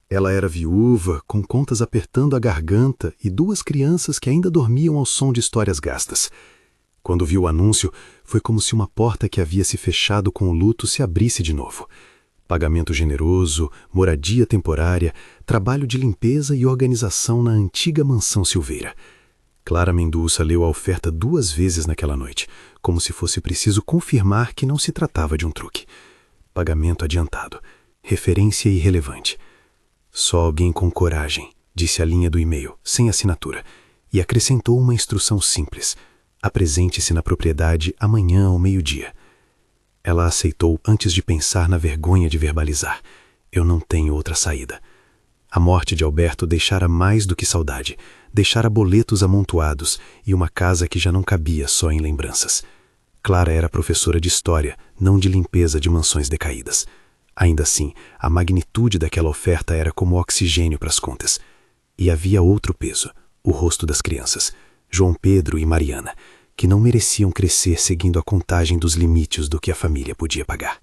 Ela era viúva, com contas apertando a garganta e duas crianças que ainda dormiam ao som de histórias gastas. Quando viu o anúncio, foi como se uma porta que havia se fechado com o luto se abrisse de novo. Pagamento generoso, moradia temporária, trabalho de limpeza e organização na antiga mansão Silveira. Clara Mendonça leu a oferta 2 vezes naquela noite, como se fosse preciso confirmar que não se tratava de um truque. Pagamento adiantado. Referência irrelevante. Só alguém com coragem, disse a linha do e-mail, sem assinatura, e acrescentou uma instrução simples. Apresente-se na propriedade amanhã ao meio-dia. Ela aceitou antes de pensar na vergonha de verbalizar. Eu não tenho outra saída. A morte de Alberto deixara mais do que saudade. Deixara boletos amontoados e uma casa que já não cabia só em lembranças. Clara era professora de história, não de limpeza de mansões decaídas. Ainda assim, a magnitude daquela oferta era como oxigênio para as contas. E havia outro peso, o rosto das crianças, João Pedro e Mariana, que não mereciam crescer seguindo a contagem dos limites do que a família podia pagar.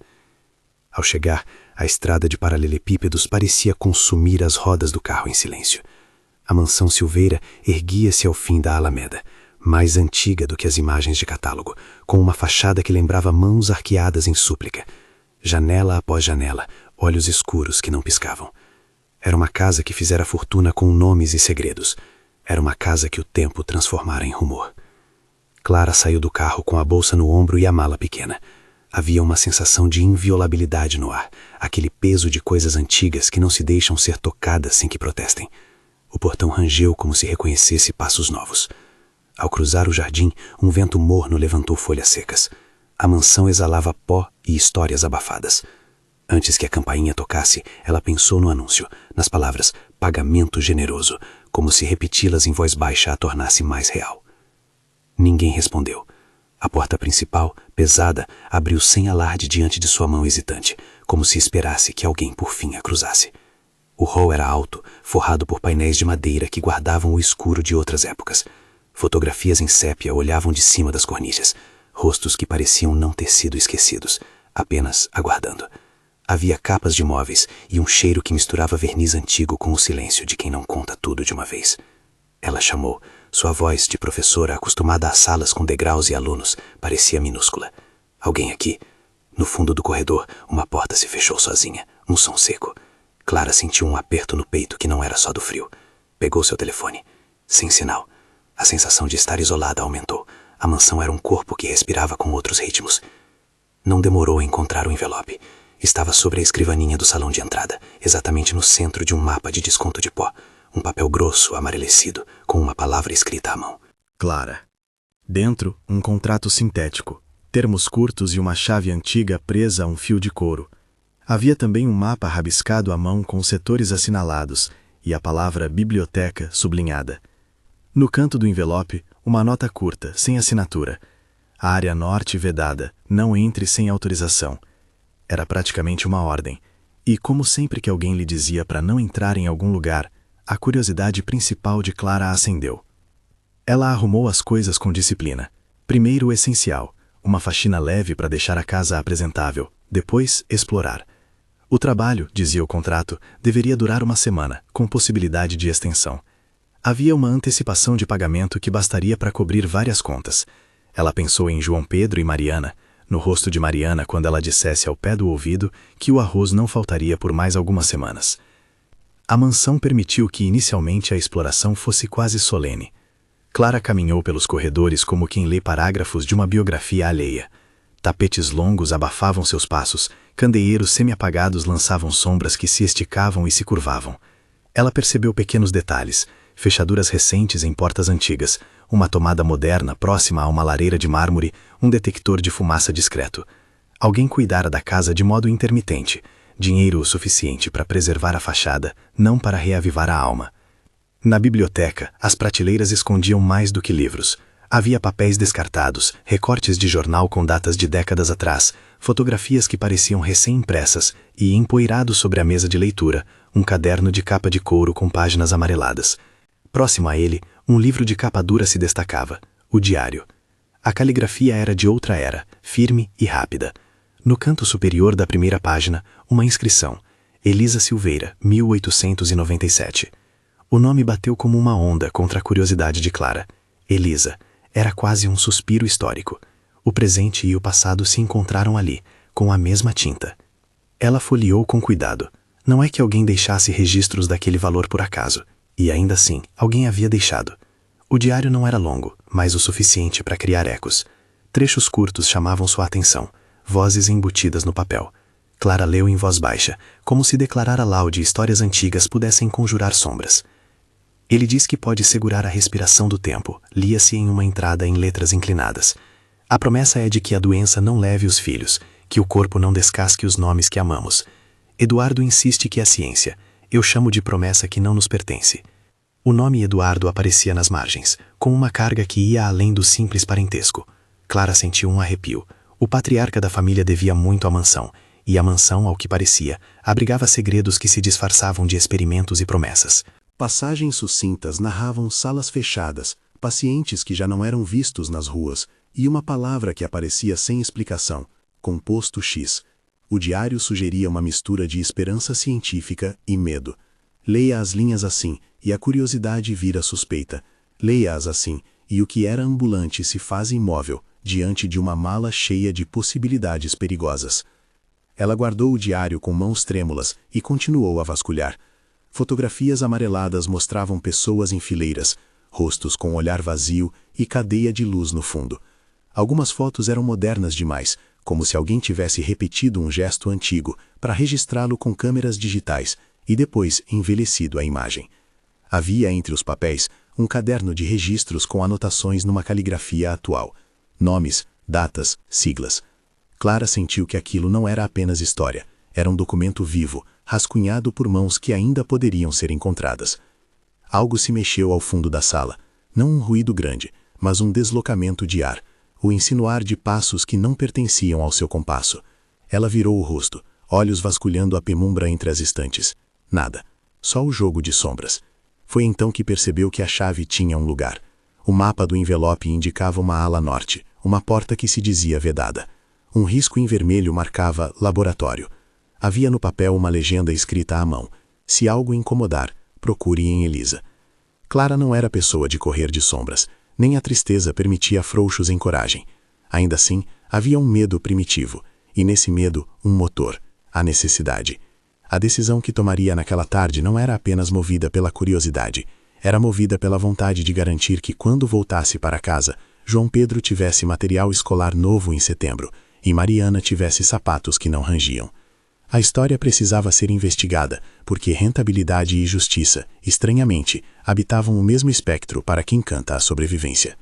Ao chegar, a estrada de paralelepípedos parecia consumir as rodas do carro em silêncio. A mansão Silveira erguia-se ao fim da alameda, mais antiga do que as imagens de catálogo, com uma fachada que lembrava mãos arqueadas em súplica. Janela após janela, olhos escuros que não piscavam. Era uma casa que fizera fortuna com nomes e segredos. Era uma casa que o tempo transformara em rumor. Clara saiu do carro com a bolsa no ombro e a mala pequena. Havia uma sensação de inviolabilidade no ar, aquele peso de coisas antigas que não se deixam ser tocadas sem que protestem. O portão rangeu como se reconhecesse passos novos. Ao cruzar o jardim, um vento morno levantou folhas secas. A mansão exalava pó e histórias abafadas. Antes que a campainha tocasse, ela pensou no anúncio, nas palavras pagamento generoso, como se repeti-las em voz baixa a tornasse mais real. Ninguém respondeu. A porta principal, pesada, abriu sem alarde diante de sua mão hesitante, como se esperasse que alguém por fim a cruzasse. O hall era alto, forrado por painéis de madeira que guardavam o escuro de outras épocas. Fotografias em sépia olhavam de cima das cornichas, rostos que pareciam não ter sido esquecidos, apenas aguardando. Havia capas de móveis e um cheiro que misturava verniz antigo com o silêncio de quem não conta tudo de uma vez. Ela chamou. Sua voz de professora, acostumada a salas com degraus e alunos, parecia minúscula. Alguém aqui? No fundo do corredor, uma porta se fechou sozinha, um som seco. Clara sentiu um aperto no peito que não era só do frio. Pegou seu telefone. Sem sinal. A sensação de estar isolada aumentou. A mansão era um corpo que respirava com outros ritmos. Não demorou a encontrar o envelope. Estava sobre a escrivaninha do salão de entrada, exatamente no centro de um mapa de desconto de pó. Um papel grosso, amarelecido, com uma palavra escrita à mão. Clara. Dentro, um contrato sintético, termos curtos e uma chave antiga presa a um fio de couro. Havia também um mapa rabiscado à mão com setores assinalados e a palavra biblioteca sublinhada. No canto do envelope, uma nota curta, sem assinatura. A área norte vedada, não entre sem autorização. Era praticamente uma ordem, e como sempre que alguém lhe dizia para não entrar em algum lugar, a curiosidade principal de Clara acendeu. Ela arrumou as coisas com disciplina. Primeiro o essencial, uma faxina leve para deixar a casa apresentável, depois explorar. O trabalho, dizia o contrato, deveria durar 1 semana, com possibilidade de extensão. Havia uma antecipação de pagamento que bastaria para cobrir várias contas. Ela pensou em João Pedro e Mariana, no rosto de Mariana quando ela dissesse ao pé do ouvido que o arroz não faltaria por mais algumas semanas. A mansão permitiu que inicialmente a exploração fosse quase solene. Clara caminhou pelos corredores como quem lê parágrafos de uma biografia alheia. Tapetes longos abafavam seus passos, candeeiros semi-apagados lançavam sombras que se esticavam e se curvavam. Ela percebeu pequenos detalhes, fechaduras recentes em portas antigas, uma tomada moderna próxima a uma lareira de mármore, um detector de fumaça discreto. Alguém cuidara da casa de modo intermitente, dinheiro o suficiente para preservar a fachada, não para reavivar a alma. Na biblioteca, as prateleiras escondiam mais do que livros. Havia papéis descartados, recortes de jornal com datas de décadas atrás, fotografias que pareciam recém-impressas e, empoeirado sobre a mesa de leitura, um caderno de capa de couro com páginas amareladas. Próximo a ele, um livro de capa dura se destacava, o diário. A caligrafia era de outra era, firme e rápida. No canto superior da primeira página, uma inscrição. Elisa Silveira, 1897. O nome bateu como uma onda contra a curiosidade de Clara. Elisa. Era quase um suspiro histórico. O presente e o passado se encontraram ali, com a mesma tinta. Ela folheou com cuidado. Não é que alguém deixasse registros daquele valor por acaso. E ainda assim, alguém havia deixado. O diário não era longo, mas o suficiente para criar ecos. Trechos curtos chamavam sua atenção, vozes embutidas no papel. Clara leu em voz baixa, como se declarar aloud de histórias antigas pudessem conjurar sombras. Ele diz que pode segurar a respiração do tempo, lia-se em uma entrada em letras inclinadas. A promessa é de que a doença não leve os filhos, que o corpo não descasque os nomes que amamos. Eduardo insiste que é ciência. Eu chamo de promessa que não nos pertence. O nome Eduardo aparecia nas margens, com uma carga que ia além do simples parentesco. Clara sentiu um arrepio. O patriarca da família devia muito à mansão, e a mansão, ao que parecia, abrigava segredos que se disfarçavam de experimentos e promessas. Passagens sucintas narravam salas fechadas, pacientes que já não eram vistos nas ruas, e uma palavra que aparecia sem explicação, composto X. O diário sugeria uma mistura de esperança científica e medo. Leia as linhas assim, e a curiosidade vira suspeita. Leia-as assim, e o que era ambulante se faz imóvel, diante de uma mala cheia de possibilidades perigosas. Ela guardou o diário com mãos trêmulas e continuou a vasculhar. Fotografias amareladas mostravam pessoas em fileiras, rostos com olhar vazio e cadeia de luz no fundo. Algumas fotos eram modernas demais, como se alguém tivesse repetido um gesto antigo para registrá-lo com câmeras digitais e depois envelhecido a imagem. Havia entre os papéis um caderno de registros com anotações numa caligrafia atual. Nomes, datas, siglas. Clara sentiu que aquilo não era apenas história, era um documento vivo, rascunhado por mãos que ainda poderiam ser encontradas. Algo se mexeu ao fundo da sala, não um ruído grande, mas um deslocamento de ar, o insinuar de passos que não pertenciam ao seu compasso. Ela virou o rosto, olhos vasculhando a penumbra entre as estantes. Nada, só o jogo de sombras. Foi então que percebeu que a chave tinha um lugar. O mapa do envelope indicava uma ala norte, uma porta que se dizia vedada. Um risco em vermelho marcava laboratório. Havia no papel uma legenda escrita à mão. Se algo incomodar, procure em Elisa. Clara não era pessoa de correr de sombras, nem a tristeza permitia frouxos em coragem. Ainda assim, havia um medo primitivo, e nesse medo, um motor, a necessidade. A decisão que tomaria naquela tarde não era apenas movida pela curiosidade, era movida pela vontade de garantir que quando voltasse para casa, João Pedro tivesse material escolar novo em setembro, e Mariana tivesse sapatos que não rangiam. A história precisava ser investigada, porque rentabilidade e justiça, estranhamente, habitavam o mesmo espectro para quem canta a sobrevivência.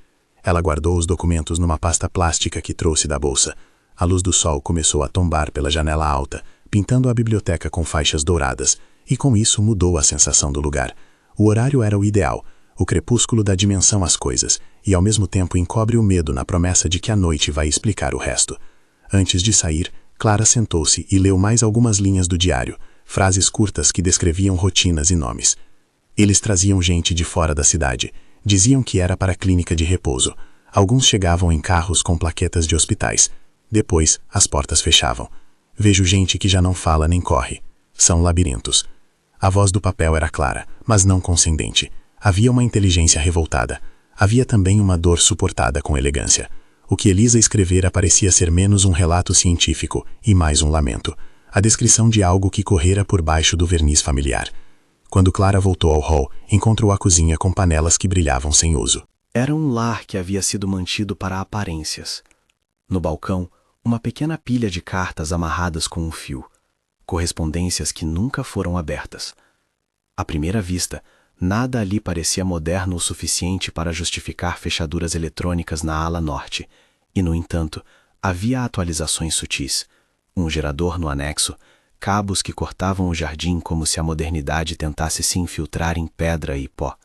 Ela guardou os documentos numa pasta plástica que trouxe da bolsa. A luz do sol começou a tombar pela janela alta, pintando a biblioteca com faixas douradas, e com isso mudou a sensação do lugar. O horário era o ideal, o crepúsculo dá dimensão às coisas, e ao mesmo tempo encobre o medo na promessa de que a noite vai explicar o resto. Antes de sair, Clara sentou-se e leu mais algumas linhas do diário, frases curtas que descreviam rotinas e nomes. Eles traziam gente de fora da cidade. Diziam que era para a clínica de repouso. Alguns chegavam em carros com plaquetas de hospitais. Depois, as portas fechavam. Vejo gente que já não fala nem corre. São labirintos. A voz do papel era clara, mas não condescendente. Havia uma inteligência revoltada. Havia também uma dor suportada com elegância. O que Elisa escrevera parecia ser menos um relato científico e mais um lamento. A descrição de algo que correra por baixo do verniz familiar. Quando Clara voltou ao hall, encontrou a cozinha com panelas que brilhavam sem uso. Era um lar que havia sido mantido para aparências. No balcão, uma pequena pilha de cartas amarradas com um fio. Correspondências que nunca foram abertas. À primeira vista, nada ali parecia moderno o suficiente para justificar fechaduras eletrônicas na ala norte, e, no entanto, havia atualizações sutis. Um gerador no anexo, cabos que cortavam o jardim como se a modernidade tentasse se infiltrar em pedra e pó.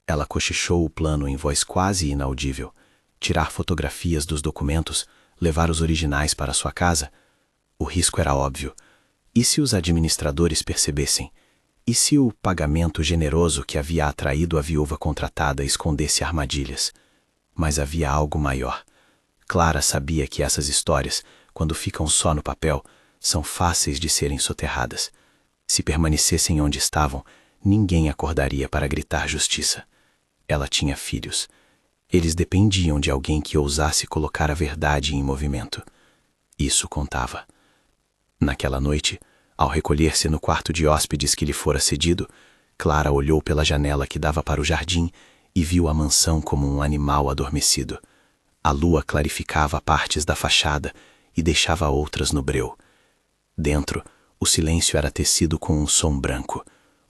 Ela cochichou o plano em voz quase inaudível. Tirar fotografias dos documentos, levar os originais para sua casa? O risco era óbvio. E se os administradores percebessem? E se o pagamento generoso que havia atraído a viúva contratada escondesse armadilhas? Mas havia algo maior. Clara sabia que essas histórias, quando ficam só no papel, são fáceis de serem soterradas. Se permanecessem onde estavam, ninguém acordaria para gritar justiça. Ela tinha filhos. Eles dependiam de alguém que ousasse colocar a verdade em movimento. Isso contava. Naquela noite, ao recolher-se no quarto de hóspedes que lhe fora cedido, Clara olhou pela janela que dava para o jardim e viu a mansão como um animal adormecido. A lua clarificava partes da fachada e deixava outras no breu. Dentro, o silêncio era tecido com um som branco,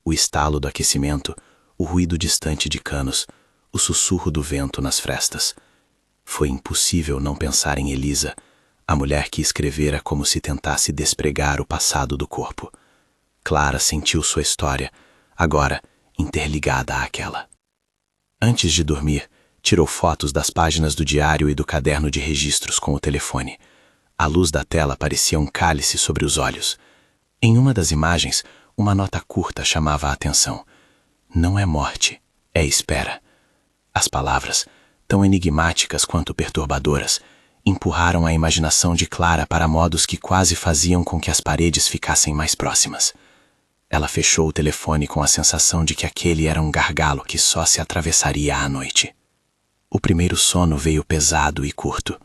o estalo do aquecimento, o ruído distante de canos, o sussurro do vento nas frestas. Foi impossível não pensar em Elisa, a mulher que escrevera como se tentasse despregar o passado do corpo. Clara sentiu sua história, agora interligada àquela. Antes de dormir, tirou fotos das páginas do diário e do caderno de registros com o telefone. A luz da tela parecia um cálice sobre os olhos. Em uma das imagens, uma nota curta chamava a atenção. Não é morte, é espera. As palavras, tão enigmáticas quanto perturbadoras, empurraram a imaginação de Clara para modos que quase faziam com que as paredes ficassem mais próximas. Ela fechou o telefone com a sensação de que aquele era um gargalo que só se atravessaria à noite. O primeiro sono veio pesado e curto.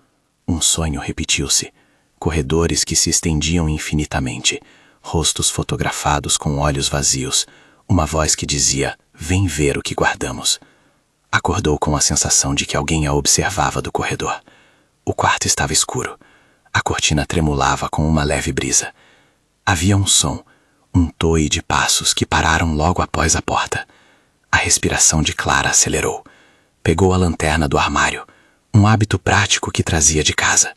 Um sonho repetiu-se. Corredores que se estendiam infinitamente, rostos fotografados com olhos vazios, uma voz que dizia, vem ver o que guardamos. Acordou com a sensação de que alguém a observava do corredor. O quarto estava escuro. A cortina tremulava com uma leve brisa. Havia um som, um toe de passos que pararam logo após a porta. A respiração de Clara acelerou. Pegou a lanterna do armário, um hábito prático que trazia de casa,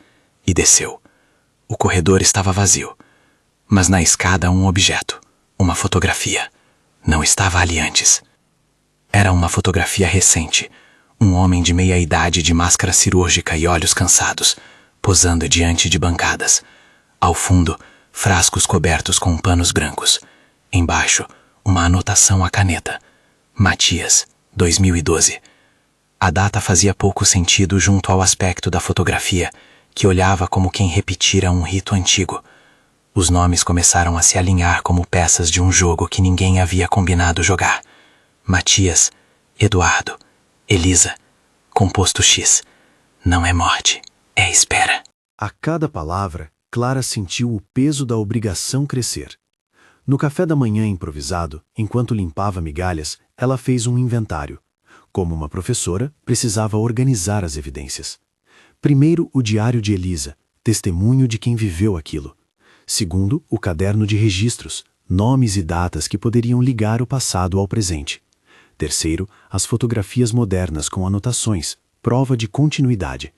e desceu. O corredor estava vazio, mas na escada um objeto, uma fotografia. Não estava ali antes. Era uma fotografia recente, um homem de meia-idade de máscara cirúrgica e olhos cansados, posando diante de bancadas. Ao fundo, frascos cobertos com panos brancos. Embaixo, uma anotação à caneta. Matias, 2012. A data fazia pouco sentido junto ao aspecto da fotografia, que olhava como quem repetira um rito antigo. Os nomes começaram a se alinhar como peças de um jogo que ninguém havia combinado jogar. Matias, Eduardo, Elisa, composto X. Não é morte, é espera. A cada palavra, Clara sentiu o peso da obrigação crescer. No café da manhã improvisado, enquanto limpava migalhas, ela fez um inventário. Como uma professora, precisava organizar as evidências. Primeiro, o diário de Elisa, testemunho de quem viveu aquilo. Segundo, o caderno de registros, nomes e datas que poderiam ligar o passado ao presente. Terceiro, as fotografias modernas com anotações, prova de continuidade.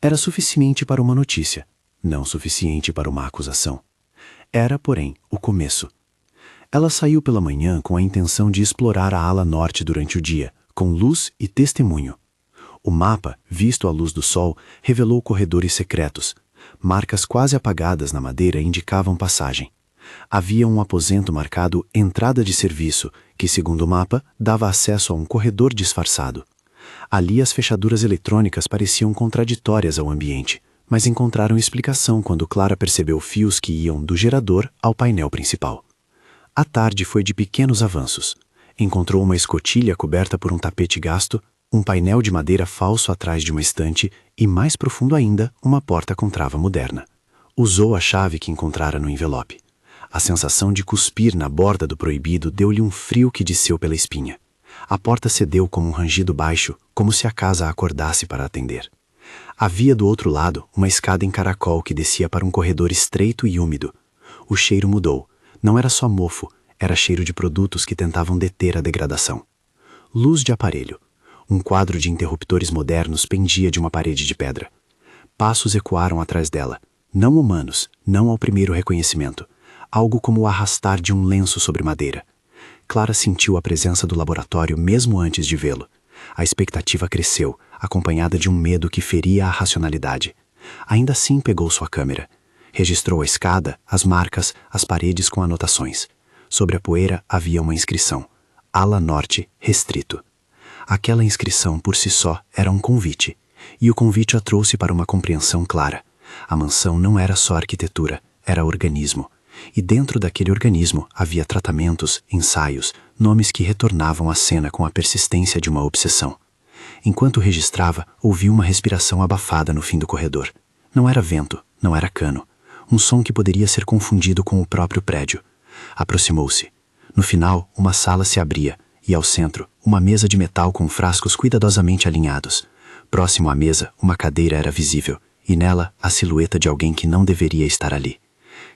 Era suficiente para uma notícia, não suficiente para uma acusação. Era, porém, o começo. Ela saiu pela manhã com a intenção de explorar a ala norte durante o dia, com luz e testemunho. O mapa, visto à luz do sol, revelou corredores secretos. Marcas quase apagadas na madeira indicavam passagem. Havia um aposento marcado Entrada de Serviço, que, segundo o mapa, dava acesso a um corredor disfarçado. Ali as fechaduras eletrônicas pareciam contraditórias ao ambiente, mas encontraram explicação quando Clara percebeu fios que iam do gerador ao painel principal. A tarde foi de pequenos avanços. Encontrou uma escotilha coberta por um tapete gasto, um painel de madeira falso atrás de uma estante e, mais profundo ainda, uma porta com trava moderna. Usou a chave que encontrara no envelope. A sensação de cuspir na borda do proibido deu-lhe um frio que desceu pela espinha. A porta cedeu com um rangido baixo, como se a casa acordasse para atender. Havia do outro lado uma escada em caracol que descia para um corredor estreito e úmido. O cheiro mudou. Não era só mofo, era cheiro de produtos que tentavam deter a degradação. Luz de aparelho. Um quadro de interruptores modernos pendia de uma parede de pedra. Passos ecoaram atrás dela. Não humanos, não ao primeiro reconhecimento. Algo como o arrastar de um lenço sobre madeira. Clara sentiu a presença do laboratório mesmo antes de vê-lo. A expectativa cresceu, acompanhada de um medo que feria a racionalidade. Ainda assim pegou sua câmera. Registrou a escada, as marcas, as paredes com anotações. Sobre a poeira havia uma inscrição. Ala Norte, restrito. Aquela inscrição por si só era um convite, e o convite a trouxe para uma compreensão clara. A mansão não era só arquitetura, era organismo, E dentro daquele organismo havia tratamentos, ensaios, nomes que retornavam à cena com a persistência de uma obsessão. Enquanto registrava, ouvi uma respiração abafada no fim do corredor. Não era vento, não era cano. Um som que poderia ser confundido com o próprio prédio. Aproximou-se. No final, uma sala se abria, e ao centro, uma mesa de metal com frascos cuidadosamente alinhados. Próximo à mesa, uma cadeira era visível, e nela, a silhueta de alguém que não deveria estar ali.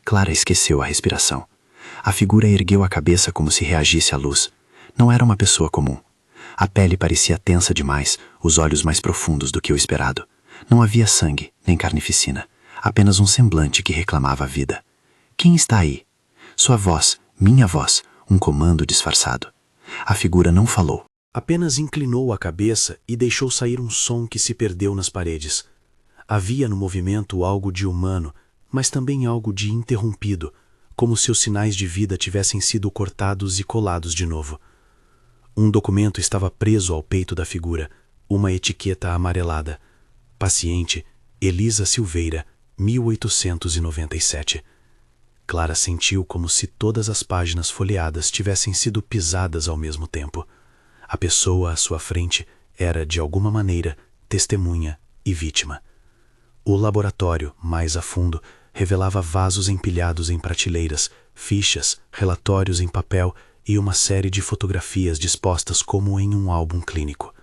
Clara esqueceu a respiração. A figura ergueu a cabeça como se reagisse à luz. Não era uma pessoa comum. A pele parecia tensa demais, os olhos mais profundos do que o esperado. Não havia sangue, nem carnificina. Apenas um semblante que reclamava a vida. Quem está aí? Sua voz, minha voz, um comando disfarçado. A figura não falou. Apenas inclinou a cabeça e deixou sair um som que se perdeu nas paredes. Havia no movimento algo de humano, mas também algo de interrompido, como se os sinais de vida tivessem sido cortados e colados de novo. Um documento estava preso ao peito da figura, uma etiqueta amarelada. Paciente, Elisa Silveira, 1897. Clara sentiu como se todas as páginas folheadas tivessem sido pisadas ao mesmo tempo. A pessoa à sua frente era, de alguma maneira, testemunha e vítima. O laboratório, mais a fundo, revelava vasos empilhados em prateleiras, fichas, relatórios em papel e uma série de fotografias dispostas como em um álbum clínico.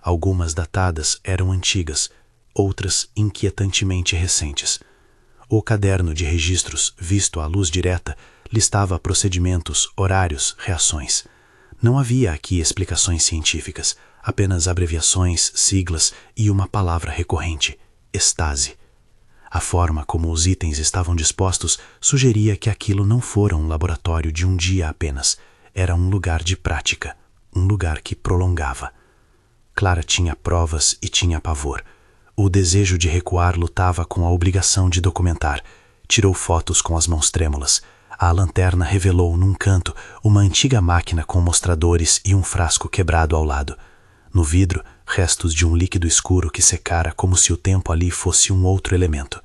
Algumas datadas eram antigas, outras inquietantemente recentes. O caderno de registros, visto à luz direta, listava procedimentos, horários, reações. Não havia aqui explicações científicas, apenas abreviações, siglas e uma palavra recorrente: estase. A forma como os itens estavam dispostos sugeria que aquilo não fora um laboratório de um dia apenas. Era um lugar de prática, um lugar que prolongava. Clara tinha provas e tinha pavor. O desejo de recuar lutava com a obrigação de documentar. Tirou fotos com as mãos trêmulas. A lanterna revelou, num canto, uma antiga máquina com mostradores e um frasco quebrado ao lado. No vidro, restos de um líquido escuro que secara como se o tempo ali fosse um outro elemento.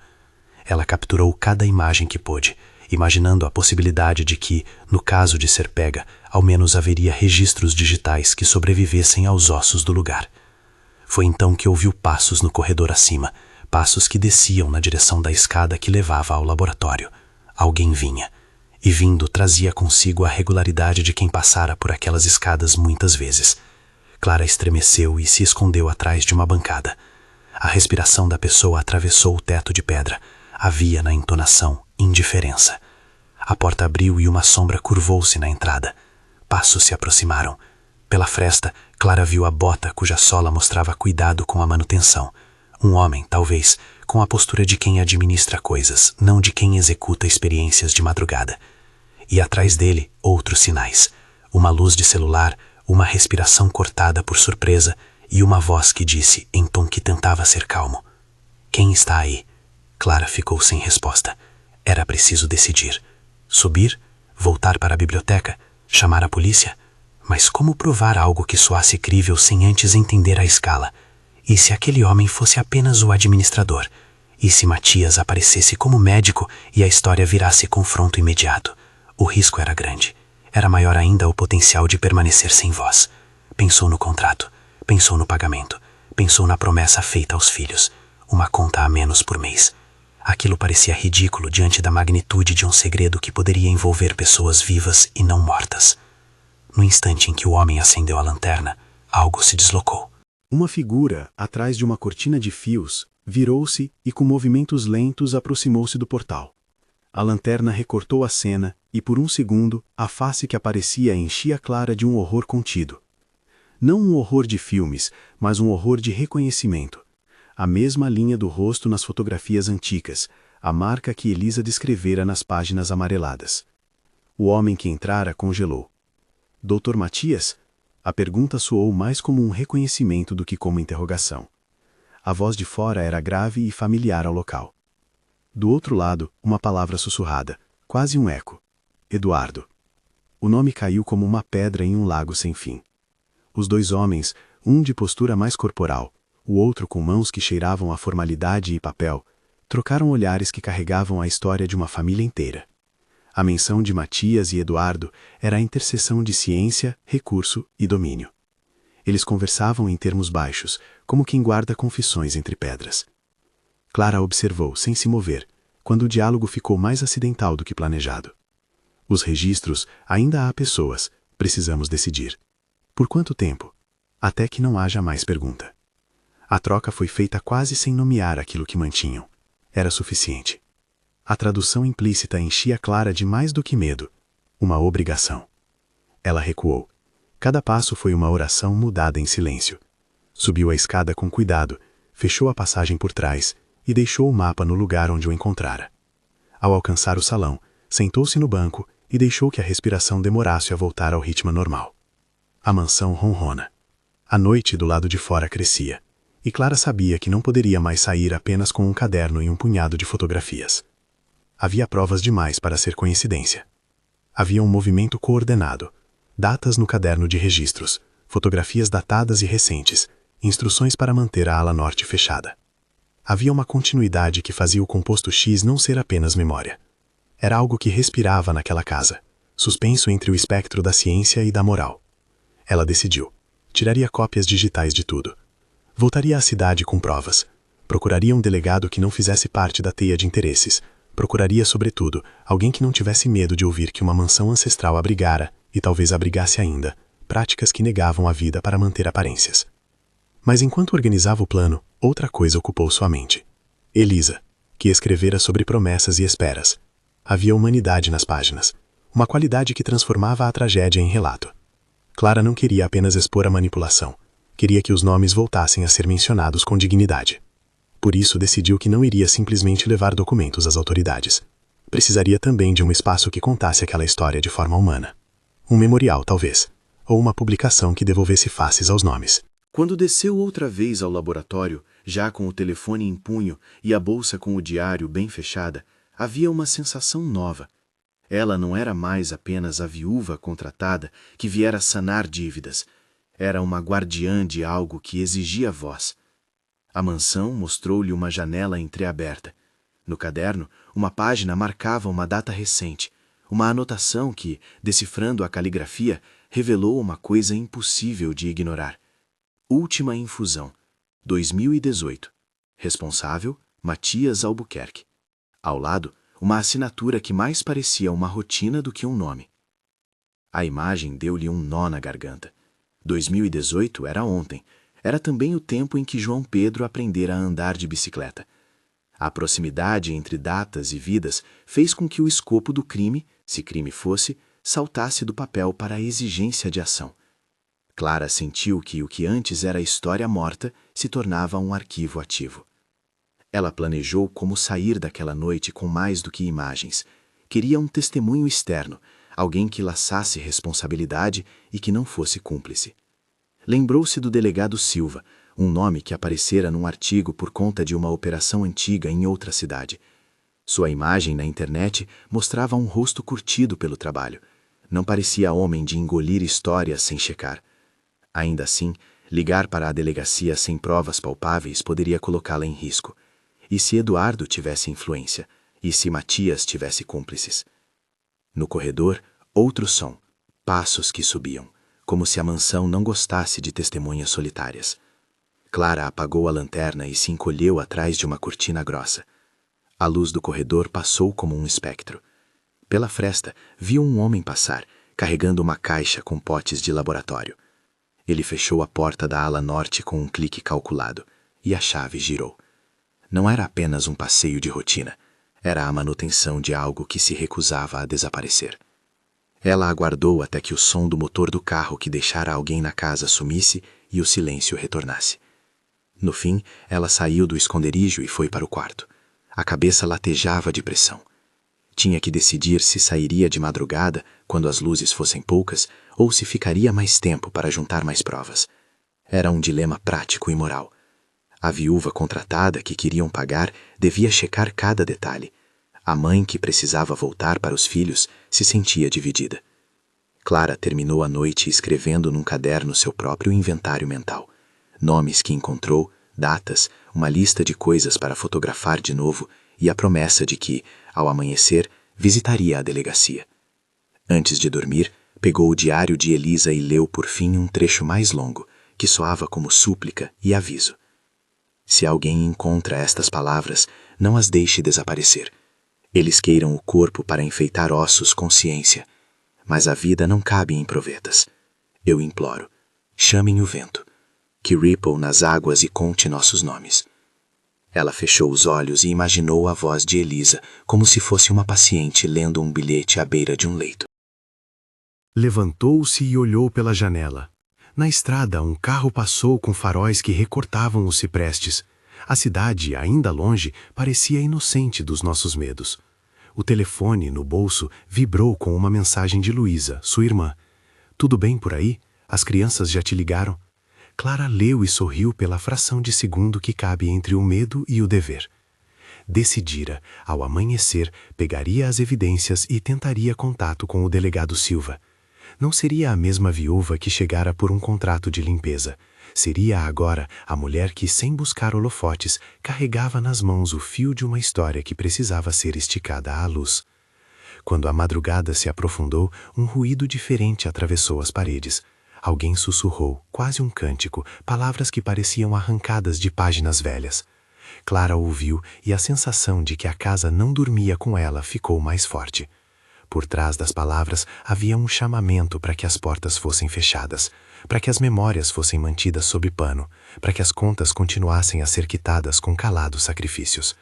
Ela capturou cada imagem que pôde, imaginando a possibilidade de que, no caso de ser pega, ao menos haveria registros digitais que sobrevivessem aos ossos do lugar. Foi então que ouviu passos no corredor acima, passos que desciam na direção da escada que levava ao laboratório. Alguém vinha. E vindo trazia consigo a regularidade de quem passara por aquelas escadas muitas vezes. Clara estremeceu e se escondeu atrás de uma bancada. A respiração da pessoa atravessou o teto de pedra. Havia na entonação indiferença. A porta abriu e uma sombra curvou-se na entrada. Passos se aproximaram. Pela fresta, Clara viu a bota cuja sola mostrava cuidado com a manutenção. Um homem, talvez, com a postura de quem administra coisas, não de quem executa experiências de madrugada. E atrás dele, outros sinais. Uma luz de celular, uma respiração cortada por surpresa e uma voz que disse, em tom que tentava ser calmo: "Quem está aí?" Clara ficou sem resposta. Era preciso decidir. Subir? Voltar para a biblioteca? Chamar a polícia? Mas como provar algo que soasse crível sem antes entender a escala? E se aquele homem fosse apenas o administrador? E se Matias aparecesse como médico e a história virasse confronto imediato? O risco era grande. Era maior ainda o potencial de permanecer sem voz. Pensou no contrato, pensou no pagamento, pensou na promessa feita aos filhos. Uma conta a menos por mês. Aquilo parecia ridículo diante da magnitude de um segredo que poderia envolver pessoas vivas e não mortas. No instante em que o homem acendeu a lanterna, algo se deslocou. Uma figura, atrás de uma cortina de fios, virou-se e com movimentos lentos aproximou-se do portal. A lanterna recortou a cena e, por um segundo, a face que aparecia enchia Clara de um horror contido. Não um horror de filmes, mas um horror de reconhecimento. A mesma linha do rosto nas fotografias antigas, a marca que Elisa descrevera nas páginas amareladas. O homem que entrara congelou. "Doutor Matias?" A pergunta soou mais como um reconhecimento do que como interrogação. A voz de fora era grave e familiar ao local. Do outro lado, uma palavra sussurrada, quase um eco: "Eduardo." O nome caiu como uma pedra em um lago sem fim. Os dois homens, um de postura mais corporal, o outro com mãos que cheiravam a formalidade e papel, trocaram olhares que carregavam a história de uma família inteira. A menção de Matias e Eduardo era a interseção de ciência, recurso e domínio. Eles conversavam em termos baixos, como quem guarda confissões entre pedras. Clara observou, sem se mover, quando o diálogo ficou mais acidental do que planejado. Os registros, ainda há pessoas, precisamos decidir. Por quanto tempo? Até que não haja mais pergunta. A troca foi feita quase sem nomear aquilo que mantinham. Era suficiente. A tradução implícita enchia Clara de mais do que medo, uma obrigação. Ela recuou. Cada passo foi uma oração mudada em silêncio. Subiu a escada com cuidado, fechou a passagem por trás e deixou o mapa no lugar onde o encontrara. Ao alcançar o salão, sentou-se no banco e deixou que a respiração demorasse a voltar ao ritmo normal. A mansão ronrona. A noite do lado de fora crescia, e Clara sabia que não poderia mais sair apenas com um caderno e um punhado de fotografias. Havia provas demais para ser coincidência. Havia um movimento coordenado, datas no caderno de registros, fotografias datadas e recentes, instruções para manter a ala norte fechada. Havia uma continuidade que fazia o composto X não ser apenas memória. Era algo que respirava naquela casa, suspenso entre o espectro da ciência e da moral. Ela decidiu. Tiraria cópias digitais de tudo. Voltaria à cidade com provas. Procuraria um delegado que não fizesse parte da teia de interesses. Procuraria, sobretudo, alguém que não tivesse medo de ouvir que uma mansão ancestral abrigara, e talvez abrigasse ainda, práticas que negavam a vida para manter aparências. Mas enquanto organizava o plano, outra coisa ocupou sua mente. Elisa, que escrevera sobre promessas e esperas. Havia humanidade nas páginas, uma qualidade que transformava a tragédia em relato. Clara não queria apenas expor a manipulação, queria que os nomes voltassem a ser mencionados com dignidade. Por isso decidiu que não iria simplesmente levar documentos às autoridades. Precisaria também de um espaço que contasse aquela história de forma humana. Um memorial, talvez, ou uma publicação que devolvesse faces aos nomes. Quando desceu outra vez ao laboratório, já com o telefone em punho e a bolsa com o diário bem fechada, havia uma sensação nova. Ela não era mais apenas a viúva contratada que viera sanar dívidas. Era uma guardiã de algo que exigia voz. A mansão mostrou-lhe uma janela entreaberta. No caderno, uma página marcava uma data recente, uma anotação que, decifrando a caligrafia, revelou uma coisa impossível de ignorar. Última infusão, 2018. Responsável, Matias Albuquerque. Ao lado, uma assinatura que mais parecia uma rotina do que um nome. A imagem deu-lhe um nó na garganta. 2018 era ontem. Era também o tempo em que João Pedro aprendera a andar de bicicleta. A proximidade entre datas e vidas fez com que o escopo do crime, se crime fosse, saltasse do papel para a exigência de ação. Clara sentiu que o que antes era história morta se tornava um arquivo ativo. Ela planejou como sair daquela noite com mais do que imagens. Queria um testemunho externo, alguém que laçasse responsabilidade e que não fosse cúmplice. Lembrou-se do delegado Silva, um nome que aparecera num artigo por conta de uma operação antiga em outra cidade. Sua imagem na internet mostrava um rosto curtido pelo trabalho. Não parecia homem de engolir histórias sem checar. Ainda assim, ligar para a delegacia sem provas palpáveis poderia colocá-la em risco. E se Eduardo tivesse influência? E se Matias tivesse cúmplices? No corredor, outro som. Passos que subiam, como se a mansão não gostasse de testemunhas solitárias. Clara apagou a lanterna e se encolheu atrás de uma cortina grossa. A luz do corredor passou como um espectro. Pela fresta, viu um homem passar, carregando uma caixa com potes de laboratório. Ele fechou a porta da ala norte com um clique calculado, e a chave girou. Não era apenas um passeio de rotina, era a manutenção de algo que se recusava a desaparecer. Ela aguardou até que o som do motor do carro que deixara alguém na casa sumisse e o silêncio retornasse. No fim, ela saiu do esconderijo e foi para o quarto. A cabeça latejava de pressão. Tinha que decidir se sairia de madrugada, quando as luzes fossem poucas, ou se ficaria mais tempo para juntar mais provas. Era um dilema prático e moral. A viúva contratada que queriam pagar devia checar cada detalhe. A mãe que precisava voltar para os filhos se sentia dividida. Clara terminou a noite escrevendo num caderno seu próprio inventário mental. Nomes que encontrou, datas, uma lista de coisas para fotografar de novo e a promessa de que, ao amanhecer, visitaria a delegacia. Antes de dormir, pegou o diário de Elisa e leu por fim um trecho mais longo, que soava como súplica e aviso. Se alguém encontra estas palavras, não as deixe desaparecer. Eles queiram o corpo para enfeitar ossos com ciência, mas a vida não cabe em provetas. Eu imploro, chamem o vento, que ripple nas águas e conte nossos nomes. Ela fechou os olhos e imaginou a voz de Elisa como se fosse uma paciente lendo um bilhete à beira de um leito. Levantou-se e olhou pela janela. Na estrada, um carro passou com faróis que recortavam os ciprestes. A cidade, ainda longe, parecia inocente dos nossos medos. O telefone, no bolso, vibrou com uma mensagem de Luísa, sua irmã. Tudo bem por aí? As crianças já te ligaram? Clara leu e sorriu pela fração de segundo que cabe entre o medo e o dever. Decidira, ao amanhecer, pegaria as evidências e tentaria contato com o delegado Silva. Não seria a mesma viúva que chegara por um contrato de limpeza. Seria agora a mulher que, sem buscar holofotes, carregava nas mãos o fio de uma história que precisava ser esticada à luz. Quando a madrugada se aprofundou, um ruído diferente atravessou as paredes. Alguém sussurrou, quase um cântico, palavras que pareciam arrancadas de páginas velhas. Clara ouviu e a sensação de que a casa não dormia com ela ficou mais forte. Por trás das palavras havia um chamamento para que as portas fossem fechadas, para que as memórias fossem mantidas sob pano, para que as contas continuassem a ser quitadas com calados sacrifícios.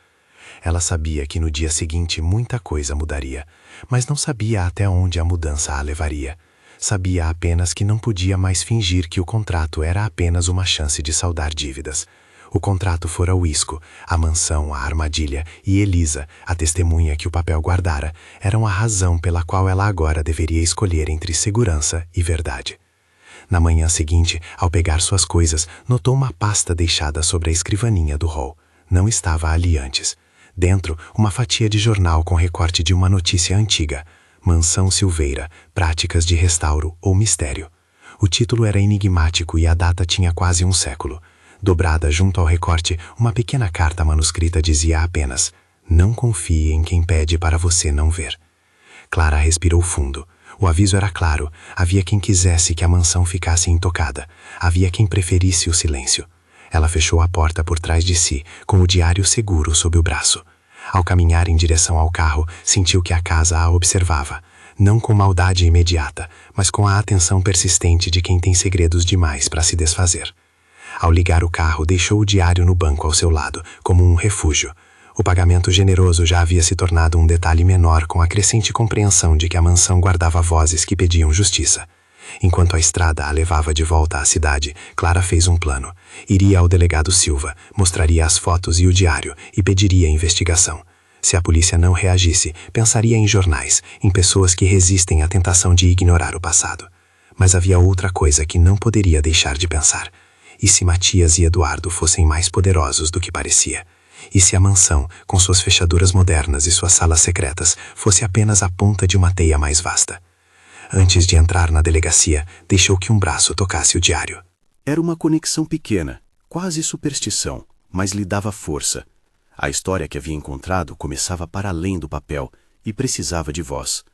Ela sabia que no dia seguinte muita coisa mudaria, mas não sabia até onde a mudança a levaria. Sabia apenas que não podia mais fingir que o contrato era apenas uma chance de saldar dívidas. O contrato fora o isco, a mansão, a armadilha e Elisa, a testemunha que o papel guardara, eram a razão pela qual ela agora deveria escolher entre segurança e verdade. Na manhã seguinte, ao pegar suas coisas, notou uma pasta deixada sobre a escrivaninha do hall. Não estava ali antes. Dentro, uma fatia de jornal com recorte de uma notícia antiga. Mansão Silveira, práticas de restauro ou mistério. O título era enigmático e a data tinha quase um século. Dobrada junto ao recorte, uma pequena carta manuscrita dizia apenas: "Não confie em quem pede para você não ver." Clara respirou fundo. O aviso era claro. Havia quem quisesse que a mansão ficasse intocada. Havia quem preferisse o silêncio. Ela fechou a porta por trás de si, com o diário seguro sob o braço. Ao caminhar em direção ao carro, sentiu que a casa a observava, não com maldade imediata, mas com a atenção persistente de quem tem segredos demais para se desfazer. Ao ligar o carro, deixou o diário no banco ao seu lado, como um refúgio. O pagamento generoso já havia se tornado um detalhe menor com a crescente compreensão de que a mansão guardava vozes que pediam justiça. Enquanto a estrada a levava de volta à cidade, Clara fez um plano. Iria ao delegado Silva, mostraria as fotos e o diário e pediria investigação. Se a polícia não reagisse, pensaria em jornais, em pessoas que resistem à tentação de ignorar o passado. Mas havia outra coisa que não poderia deixar de pensar. E se Matias e Eduardo fossem mais poderosos do que parecia? E se a mansão, com suas fechaduras modernas e suas salas secretas, fosse apenas a ponta de uma teia mais vasta? Antes de entrar na delegacia, deixou que um braço tocasse o diário. Era uma conexão pequena, quase superstição, mas lhe dava força. A história que havia encontrado começava para além do papel e precisava de voz.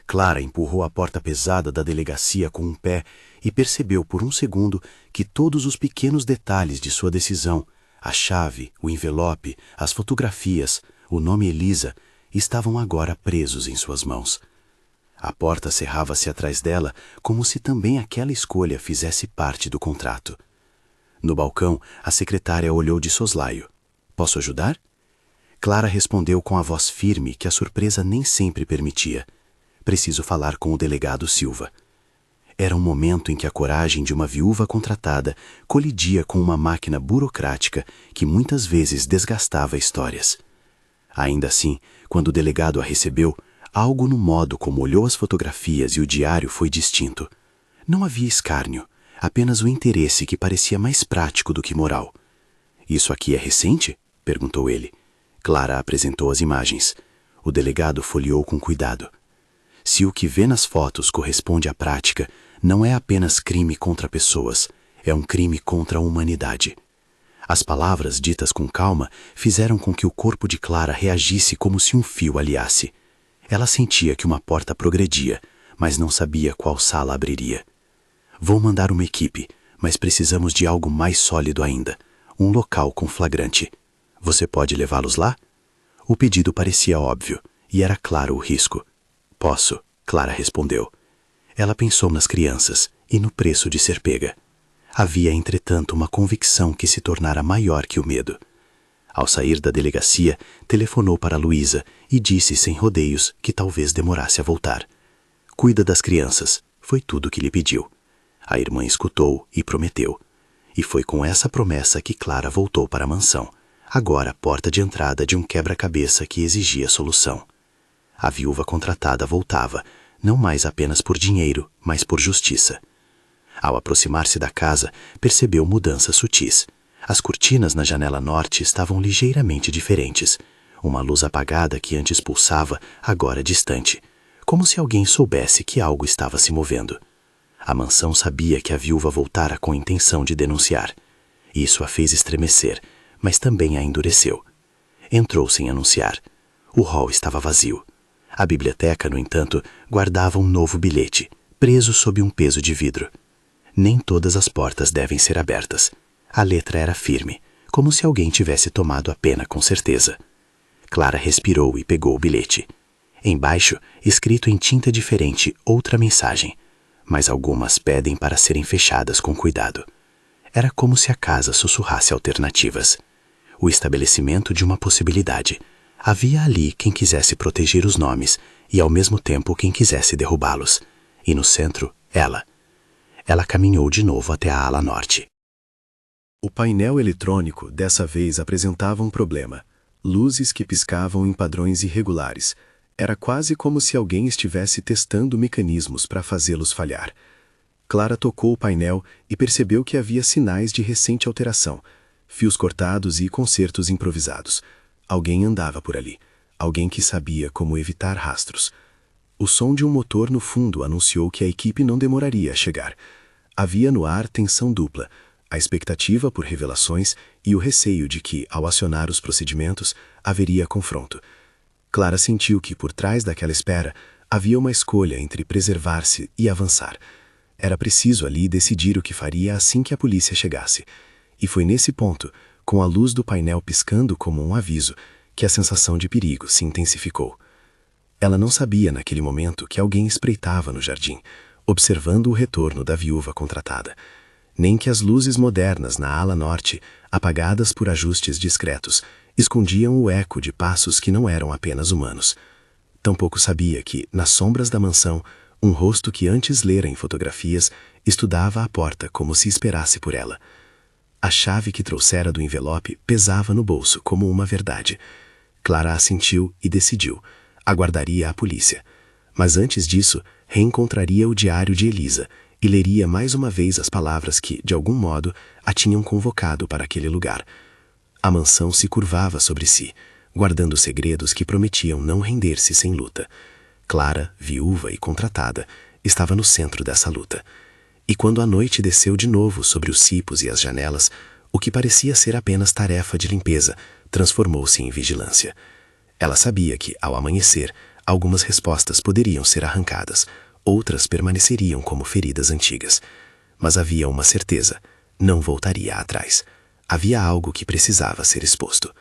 Clara empurrou a porta pesada da delegacia com um pé e percebeu por um segundo que todos os pequenos detalhes de sua decisão, a chave, o envelope, as fotografias, o nome Elisa, estavam agora presos em suas mãos. A porta cerrava-se atrás dela, como se também aquela escolha fizesse parte do contrato. No balcão, a secretária olhou de soslaio. "Posso ajudar?" Clara respondeu com a voz firme que a surpresa nem sempre permitia. "Preciso falar com o delegado Silva." Era um momento em que a coragem de uma viúva contratada colidia com uma máquina burocrática que muitas vezes desgastava histórias. Ainda assim, quando o delegado a recebeu, algo no modo como olhou as fotografias e o diário foi distinto. Não havia escárnio, apenas o interesse que parecia mais prático do que moral. "Isso aqui é recente?" perguntou ele. Clara apresentou as imagens. O delegado folheou com cuidado. Se o que vê nas fotos corresponde à prática, não é apenas crime contra pessoas, é um crime contra a humanidade. As palavras ditas com calma fizeram com que o corpo de Clara reagisse como se um fio aliasse. Ela sentia que uma porta progredia, mas não sabia qual sala abriria. Vou mandar uma equipe, mas precisamos de algo mais sólido ainda. Um local com flagrante. Você pode levá-los lá? O pedido parecia óbvio, e era claro o risco. Posso, Clara respondeu. Ela pensou nas crianças e no preço de ser pega. Havia, entretanto, uma convicção que se tornara maior que o medo. Ao sair da delegacia, telefonou para Luísa e disse sem rodeios que talvez demorasse a voltar. Cuida das crianças, foi tudo que lhe pediu. A irmã escutou e prometeu. E foi com essa promessa que Clara voltou para a mansão, agora a porta de entrada de um quebra-cabeça que exigia solução. A viúva contratada voltava, não mais apenas por dinheiro, mas por justiça. Ao aproximar-se da casa, percebeu mudanças sutis. As cortinas na janela norte estavam ligeiramente diferentes. Uma luz apagada que antes pulsava, agora distante, como se alguém soubesse que algo estava se movendo. A mansão sabia que a viúva voltara com intenção de denunciar. Isso a fez estremecer, mas também a endureceu. Entrou sem anunciar. O hall estava vazio. A biblioteca, no entanto, guardava um novo bilhete, preso sob um peso de vidro. Nem todas as portas devem ser abertas. A letra era firme, como se alguém tivesse tomado a pena com certeza. Clara respirou e pegou o bilhete. Embaixo, escrito em tinta diferente, outra mensagem, mas algumas pedem para serem fechadas com cuidado. Era como se a casa sussurrasse alternativas. O estabelecimento de uma possibilidade. Havia ali quem quisesse proteger os nomes e, ao mesmo tempo, quem quisesse derrubá-los. E no centro, ela. Ela caminhou de novo até a ala norte. O painel eletrônico dessa vez apresentava um problema. Luzes que piscavam em padrões irregulares. Era quase como se alguém estivesse testando mecanismos para fazê-los falhar. Clara tocou o painel e percebeu que havia sinais de recente alteração. Fios cortados e consertos improvisados. Alguém andava por ali. Alguém que sabia como evitar rastros. O som de um motor no fundo anunciou que a equipe não demoraria a chegar. Havia no ar tensão dupla. A expectativa por revelações e o receio de que, ao acionar os procedimentos, haveria confronto. Clara sentiu que, por trás daquela espera, havia uma escolha entre preservar-se e avançar. Era preciso ali decidir o que faria assim que a polícia chegasse. E foi nesse ponto, com a luz do painel piscando como um aviso, que a sensação de perigo se intensificou. Ela não sabia naquele momento que alguém espreitava no jardim, observando o retorno da viúva contratada. Nem que as luzes modernas na ala norte, apagadas por ajustes discretos, escondiam o eco de passos que não eram apenas humanos. Tampouco sabia que, nas sombras da mansão, um rosto que antes lera em fotografias estudava a porta como se esperasse por ela. A chave que trouxera do envelope pesava no bolso como uma verdade. Clara assentiu e decidiu. Aguardaria a polícia. Mas antes disso, reencontraria o diário de Elisa e leria mais uma vez as palavras que, de algum modo, a tinham convocado para aquele lugar. A mansão se curvava sobre si, guardando segredos que prometiam não render-se sem luta. Clara, viúva e contratada, estava no centro dessa luta. E quando a noite desceu de novo sobre os cipos e as janelas, o que parecia ser apenas tarefa de limpeza transformou-se em vigilância. Ela sabia que, ao amanhecer, algumas respostas poderiam ser arrancadas, outras permaneceriam como feridas antigas. Mas havia uma certeza: não voltaria atrás. Havia algo que precisava ser exposto.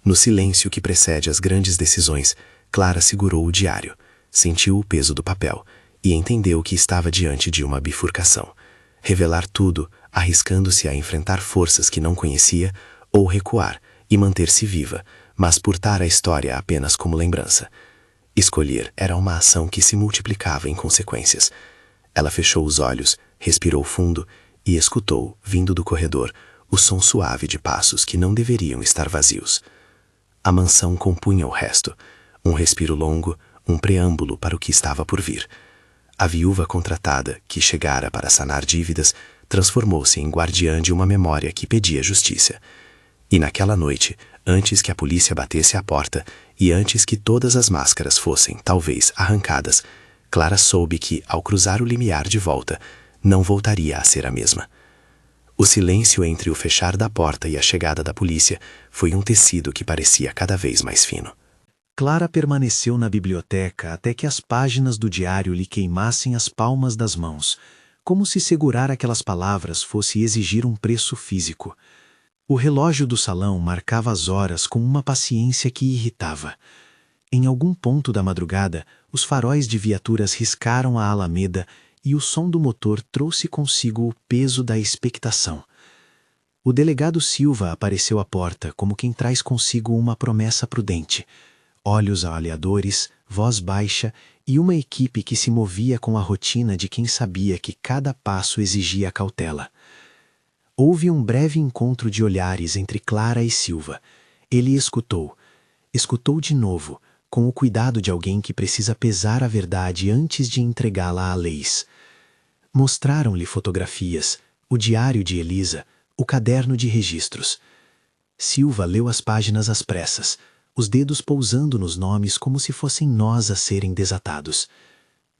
No silêncio que precede as grandes decisões, Clara segurou o diário, sentiu o peso do papel e entendeu que estava diante de uma bifurcação. Revelar tudo, arriscando-se a enfrentar forças que não conhecia, ou recuar e manter-se viva, mas portar a história apenas como lembrança. Escolher era uma ação que se multiplicava em consequências. Ela fechou os olhos, respirou fundo e escutou, vindo do corredor, o som suave de passos que não deveriam estar vazios. A mansão compunha o resto, um respiro longo, um preâmbulo para o que estava por vir. A viúva contratada, que chegara para sanar dívidas, transformou-se em guardiã de uma memória que pedia justiça. E naquela noite, antes que a polícia batesse à porta e antes que todas as máscaras fossem, talvez, arrancadas, Clara soube que, ao cruzar o limiar de volta, não voltaria a ser a mesma. O silêncio entre o fechar da porta e a chegada da polícia foi um tecido que parecia cada vez mais fino. Clara permaneceu na biblioteca até que as páginas do diário lhe queimassem as palmas das mãos, como se segurar aquelas palavras fosse exigir um preço físico. O relógio do salão marcava as horas com uma paciência que irritava. Em algum ponto da madrugada, os faróis de viaturas riscaram a alameda e o som do motor trouxe consigo o peso da expectação. O delegado Silva apareceu à porta como quem traz consigo uma promessa prudente. Olhos avaliadores, voz baixa e uma equipe que se movia com a rotina de quem sabia que cada passo exigia cautela. Houve um breve encontro de olhares entre Clara e Silva. Ele escutou. Escutou de novo, com o cuidado de alguém que precisa pesar a verdade antes de entregá-la à leis. Mostraram-lhe fotografias, o diário de Elisa, o caderno de registros. Silva leu as páginas às pressas, os dedos pousando nos nomes como se fossem nós a serem desatados.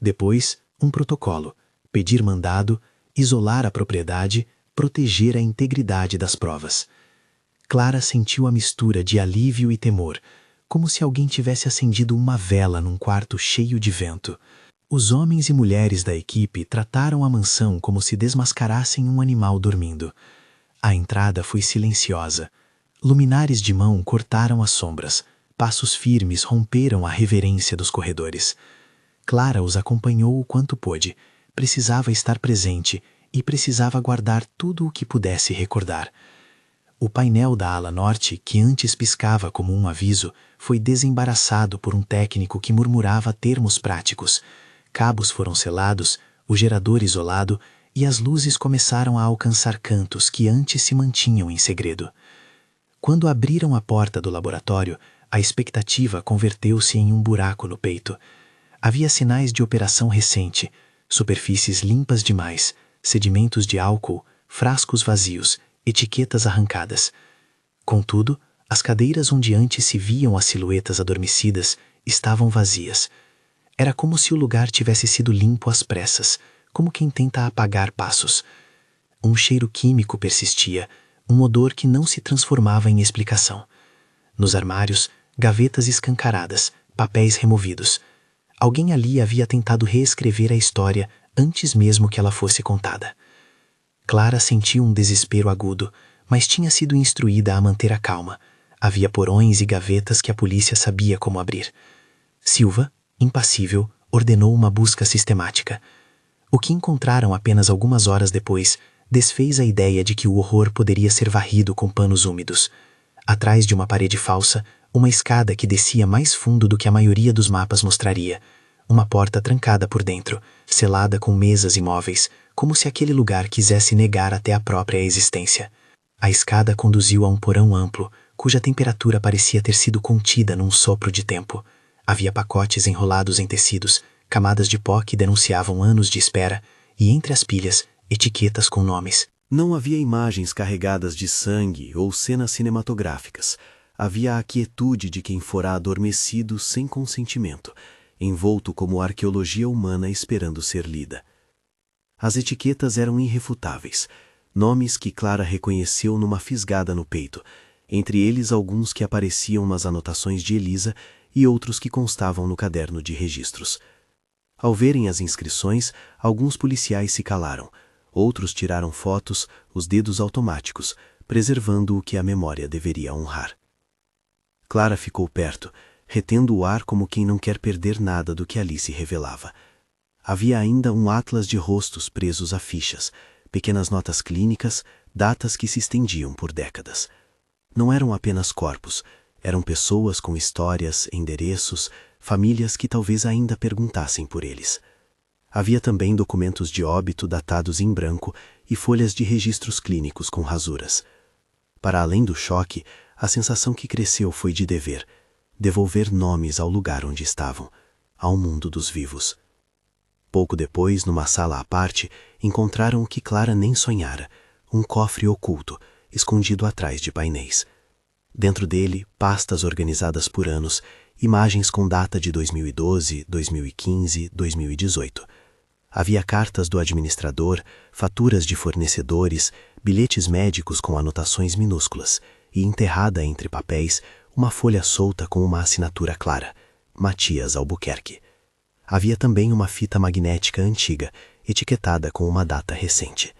Depois, um protocolo, pedir mandado, isolar a propriedade, proteger a integridade das provas. Clara sentiu a mistura de alívio e temor, como se alguém tivesse acendido uma vela num quarto cheio de vento. Os homens e mulheres da equipe trataram a mansão como se desmascarassem um animal dormindo. A entrada foi silenciosa. Luminares de mão cortaram as sombras. Passos firmes romperam a reverência dos corredores. Clara os acompanhou o quanto pôde. Precisava estar presente e precisava guardar tudo o que pudesse recordar. O painel da ala norte, que antes piscava como um aviso, foi desembaraçado por um técnico que murmurava termos práticos. Cabos foram selados, o gerador isolado e as luzes começaram a alcançar cantos que antes se mantinham em segredo. Quando abriram a porta do laboratório, a expectativa converteu-se em um buraco no peito. Havia sinais de operação recente, superfícies limpas demais, sedimentos de álcool, frascos vazios, etiquetas arrancadas. Contudo, as cadeiras onde antes se viam as silhuetas adormecidas estavam vazias. Era como se o lugar tivesse sido limpo às pressas, como quem tenta apagar passos. Um cheiro químico persistia, um odor que não se transformava em explicação. Nos armários, gavetas escancaradas, papéis removidos. Alguém ali havia tentado reescrever a história antes mesmo que ela fosse contada. Clara sentiu um desespero agudo, mas tinha sido instruída a manter a calma. Havia porões e gavetas que a polícia sabia como abrir. Silva, impassível, ordenou uma busca sistemática. O que encontraram apenas algumas horas depois desfez a ideia de que o horror poderia ser varrido com panos úmidos. Atrás de uma parede falsa, uma escada que descia mais fundo do que a maioria dos mapas mostraria. Uma porta trancada por dentro, selada com mesas e móveis, como se aquele lugar quisesse negar até a própria existência. A escada conduziu a um porão amplo, cuja temperatura parecia ter sido contida num sopro de tempo. Havia pacotes enrolados em tecidos, camadas de pó que denunciavam anos de espera, e entre as pilhas, etiquetas com nomes. Não havia imagens carregadas de sangue ou cenas cinematográficas. Havia a quietude de quem fora adormecido sem consentimento, envolto como arqueologia humana esperando ser lida. As etiquetas eram irrefutáveis, nomes que Clara reconheceu numa fisgada no peito, entre eles alguns que apareciam nas anotações de Elisa e outros que constavam no caderno de registros. Ao verem as inscrições, alguns policiais se calaram, outros tiraram fotos, os dedos automáticos, preservando o que a memória deveria honrar. Clara ficou perto, retendo o ar como quem não quer perder nada do que ali se revelava. Havia ainda um atlas de rostos presos a fichas, pequenas notas clínicas, datas que se estendiam por décadas. Não eram apenas corpos, eram pessoas com histórias, endereços, famílias que talvez ainda perguntassem por eles. Havia também documentos de óbito datados em branco e folhas de registros clínicos com rasuras. Para além do choque, a sensação que cresceu foi de devolver nomes ao lugar onde estavam, ao mundo dos vivos. Pouco depois, numa sala à parte, encontraram o que Clara nem sonhara, um cofre oculto, escondido atrás de painéis. Dentro dele, pastas organizadas por anos, imagens com data de 2012, 2015, 2018. Havia cartas do administrador, faturas de fornecedores, bilhetes médicos com anotações minúsculas, e enterrada entre papéis, uma folha solta com uma assinatura clara: Matias Albuquerque. Havia também uma fita magnética antiga, etiquetada com uma data recente.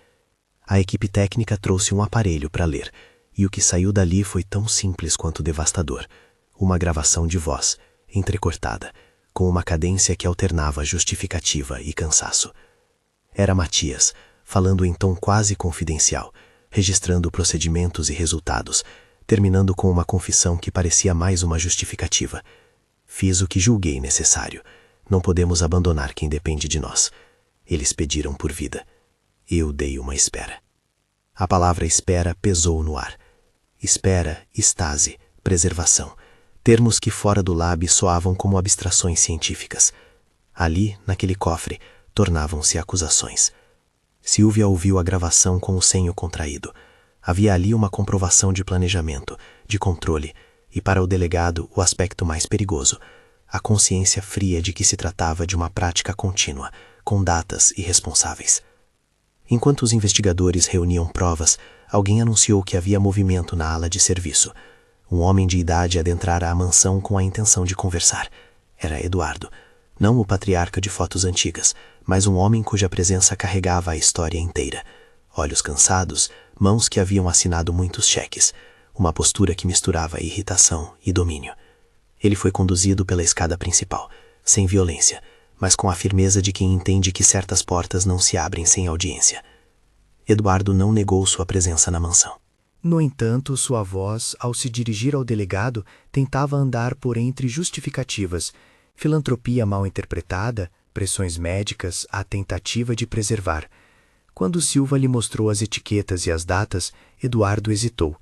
A equipe técnica trouxe um aparelho para ler, e o que saiu dali foi tão simples quanto devastador: uma gravação de voz, entrecortada, com uma cadência que alternava justificativa e cansaço. Era Matias, falando em tom quase confidencial, registrando procedimentos e resultados, terminando com uma confissão que parecia mais uma justificativa. Fiz o que julguei necessário. Não podemos abandonar quem depende de nós. Eles pediram por vida. Eu dei uma espera. A palavra espera pesou no ar. Espera, estase, preservação. Termos que fora do lab soavam como abstrações científicas. Ali, naquele cofre, tornavam-se acusações. Silvia ouviu a gravação com o senho contraído. Havia ali uma comprovação de planejamento, de controle, e para o delegado o aspecto mais perigoso: a consciência fria de que se tratava de uma prática contínua, com datas e responsáveis. Enquanto os investigadores reuniam provas, alguém anunciou que havia movimento na ala de serviço. Um homem de idade adentrara a mansão com a intenção de conversar. Era Eduardo, não o patriarca de fotos antigas, mas um homem cuja presença carregava a história inteira. Olhos cansados, mãos que haviam assinado muitos cheques, uma postura que misturava irritação e domínio. Ele foi conduzido pela escada principal, sem violência, mas com a firmeza de quem entende que certas portas não se abrem sem audiência. Eduardo não negou sua presença na mansão. No entanto, sua voz, ao se dirigir ao delegado, tentava andar por entre justificativas: filantropia mal interpretada, pressões médicas, a tentativa de preservar. Quando Silva lhe mostrou as etiquetas e as datas, Eduardo hesitou.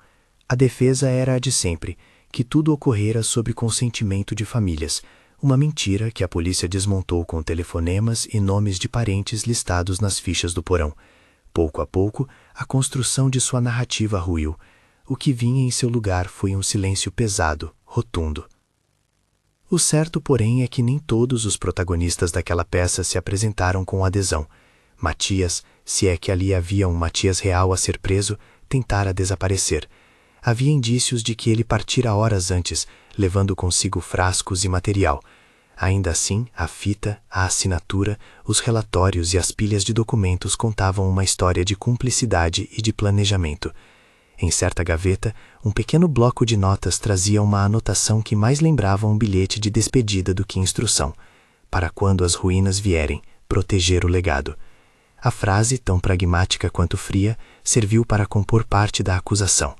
A defesa era a de sempre, que tudo ocorrera sob consentimento de famílias, uma mentira que a polícia desmontou com telefonemas e nomes de parentes listados nas fichas do porão. Pouco a pouco, a construção de sua narrativa ruiu. O que vinha em seu lugar foi um silêncio pesado, rotundo. O certo, porém, é que nem todos os protagonistas daquela peça se apresentaram com adesão. Matias, se é que ali havia um Matias real a ser preso, tentara desaparecer. Havia indícios de que ele partira horas antes, levando consigo frascos e material. Ainda assim, a fita, a assinatura, os relatórios e as pilhas de documentos contavam uma história de cumplicidade e de planejamento. Em certa gaveta, um pequeno bloco de notas trazia uma anotação que mais lembrava um bilhete de despedida do que instrução: para quando as ruínas vierem, proteger o legado. A frase, tão pragmática quanto fria, serviu para compor parte da acusação.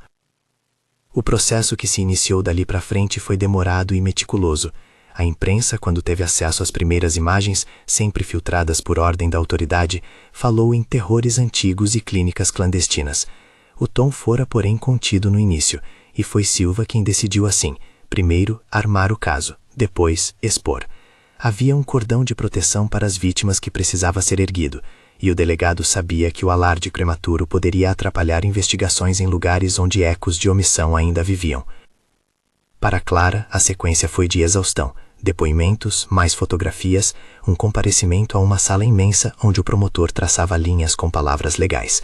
O processo que se iniciou dali para frente foi demorado e meticuloso. A imprensa, quando teve acesso às primeiras imagens, sempre filtradas por ordem da autoridade, falou em terrores antigos e clínicas clandestinas. O tom fora, porém, contido no início, e foi Silva quem decidiu assim: primeiro, armar o caso, depois, expor. Havia um cordão de proteção para as vítimas que precisava ser erguido, e o delegado sabia que o alarde prematuro poderia atrapalhar investigações em lugares onde ecos de omissão ainda viviam. Para Clara, a sequência foi de exaustão: depoimentos, mais fotografias, um comparecimento a uma sala imensa onde o promotor traçava linhas com palavras legais.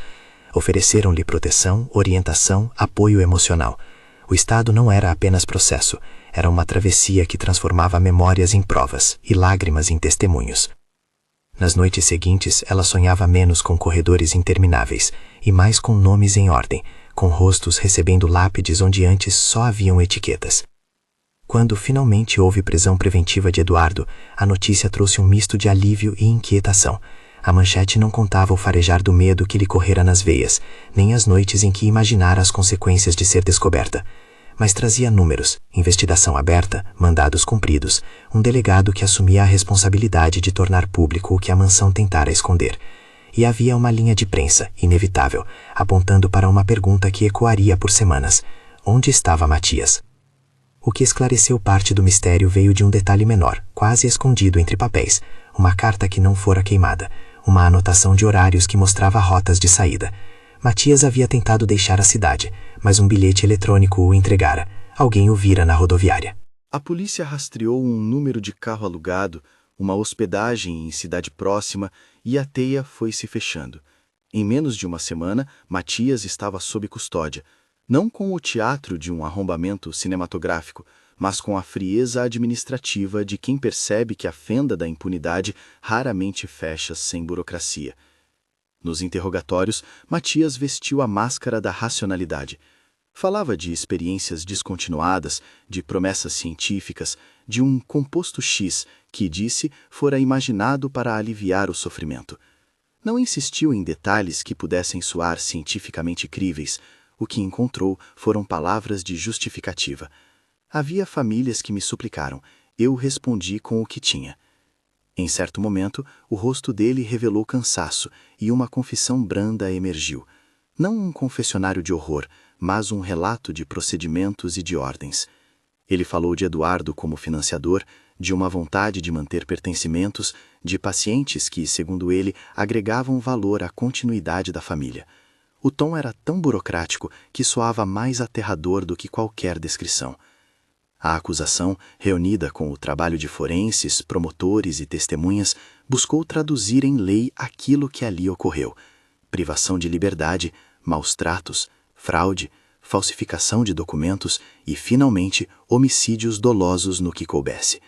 Ofereceram-lhe proteção, orientação, apoio emocional. O Estado não era apenas processo, era uma travessia que transformava memórias em provas e lágrimas em testemunhos. Nas noites seguintes, ela sonhava menos com corredores intermináveis e mais com nomes em ordem, com rostos recebendo lápides onde antes só haviam etiquetas. Quando finalmente houve prisão preventiva de Eduardo, a notícia trouxe um misto de alívio e inquietação. A manchete não contava o farejar do medo que lhe correra nas veias, nem as noites em que imaginara as consequências de ser descoberta. Mas trazia números, investigação aberta, mandados cumpridos, um delegado que assumia a responsabilidade de tornar público o que a mansão tentara esconder. E havia uma linha de prensa, inevitável, apontando para uma pergunta que ecoaria por semanas: onde estava Matias? O que esclareceu parte do mistério veio de um detalhe menor, quase escondido entre papéis: uma carta que não fora queimada, uma anotação de horários que mostrava rotas de saída. Matias havia tentado deixar a cidade, mas um bilhete eletrônico o entregara. Alguém o vira na rodoviária. A polícia rastreou um número de carro alugado, uma hospedagem em cidade próxima, e a teia foi se fechando. Em menos de uma semana, Matias estava sob custódia. não com o teatro de um arrombamento cinematográfico, mas com a frieza administrativa de quem percebe que a fenda da impunidade raramente fecha sem burocracia. Nos interrogatórios, Matias vestiu a máscara da racionalidade. Falava de experiências descontinuadas, de promessas científicas, de um composto X que, disse, fora imaginado para aliviar o sofrimento. Não insistiu em detalhes que pudessem soar cientificamente críveis. O que encontrou foram palavras de justificativa. Havia famílias que me suplicaram. Eu respondi com o que tinha. Em certo momento, o rosto dele revelou cansaço e uma confissão branda emergiu. Não um confessionário de horror, mas um relato de procedimentos e de ordens. Ele falou de Eduardo como financiador, de uma vontade de manter pertencimentos, de pacientes que, segundo ele, agregavam valor à continuidade da família. O tom era tão burocrático que soava mais aterrador do que qualquer descrição. A acusação, reunida com o trabalho de forenses, promotores e testemunhas, buscou traduzir em lei aquilo que ali ocorreu: privação de liberdade, maus-tratos, fraude, falsificação de documentos e, finalmente, homicídios dolosos no que coubesse.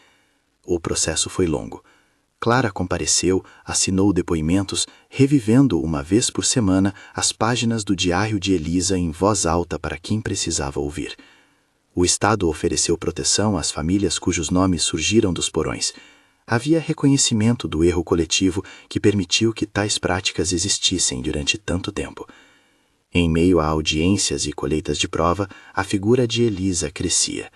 O processo foi longo. Clara compareceu, assinou depoimentos, revivendo uma vez por semana as páginas do diário de Elisa em voz alta para quem precisava ouvir. O Estado ofereceu proteção às famílias cujos nomes surgiram dos porões. Havia reconhecimento do erro coletivo que permitiu que tais práticas existissem durante tanto tempo. Em meio a audiências e colheitas de prova, a figura de Elisa crescia.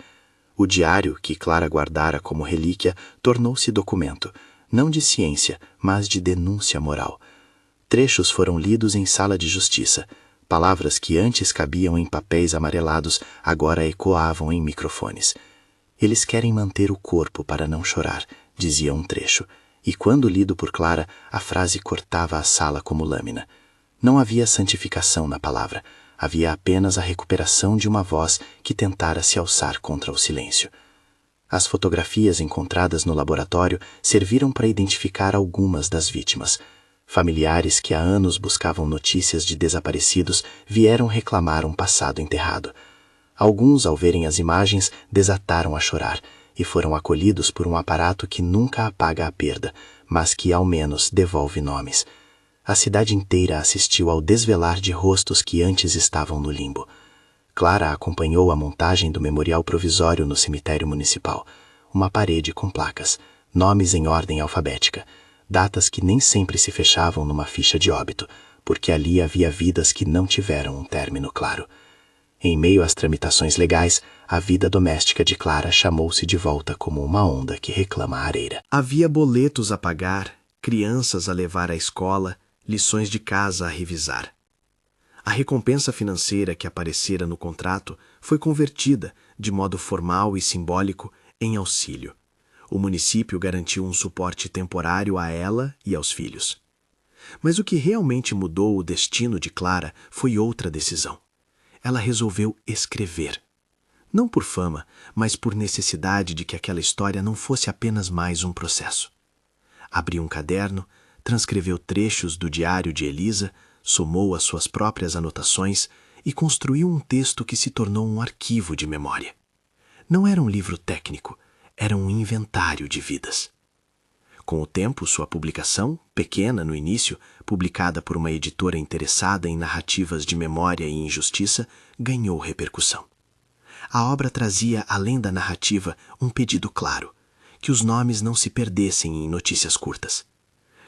O diário, que Clara guardara como relíquia, tornou-se documento, não de ciência, mas de denúncia moral. Trechos foram lidos em sala de justiça. Palavras que antes cabiam em papéis amarelados agora ecoavam em microfones. Eles querem manter o corpo para não chorar, dizia um trecho, e quando lido por Clara, a frase cortava a sala como lâmina. Não havia santificação na palavra, havia apenas a recuperação de uma voz que tentara se alçar contra o silêncio. As fotografias encontradas no laboratório serviram para identificar algumas das vítimas. Familiares que há anos buscavam notícias de desaparecidos vieram reclamar um passado enterrado. Alguns, ao verem as imagens, desataram a chorar e foram acolhidos por um aparato que nunca apaga a perda, mas que ao menos devolve nomes. A cidade inteira assistiu ao desvelar de rostos que antes estavam no limbo. Clara acompanhou a montagem do memorial provisório no cemitério municipal. Uma parede com placas, nomes em ordem alfabética, datas que nem sempre se fechavam numa ficha de óbito, porque ali havia vidas que não tiveram um término claro. Em meio às tramitações legais, a vida doméstica de Clara chamou-se de volta como uma onda que reclama a areira. Havia boletos a pagar, crianças a levar à escola, lições de casa a revisar. A recompensa financeira que aparecera no contrato foi convertida, de modo formal e simbólico, em auxílio. O município garantiu um suporte temporário a ela e aos filhos. Mas o que realmente mudou o destino de Clara foi outra decisão. Ela resolveu escrever. Não por fama, mas por necessidade de que aquela história não fosse apenas mais um processo. Abriu um caderno, transcreveu trechos do diário de Elisa, somou as suas próprias anotações e construiu um texto que se tornou um arquivo de memória. Não era um livro técnico, era um inventário de vidas. Com o tempo, sua publicação, pequena no início, publicada por uma editora interessada em narrativas de memória e injustiça, ganhou repercussão. A obra trazia, além da narrativa, um pedido claro: que os nomes não se perdessem em notícias curtas.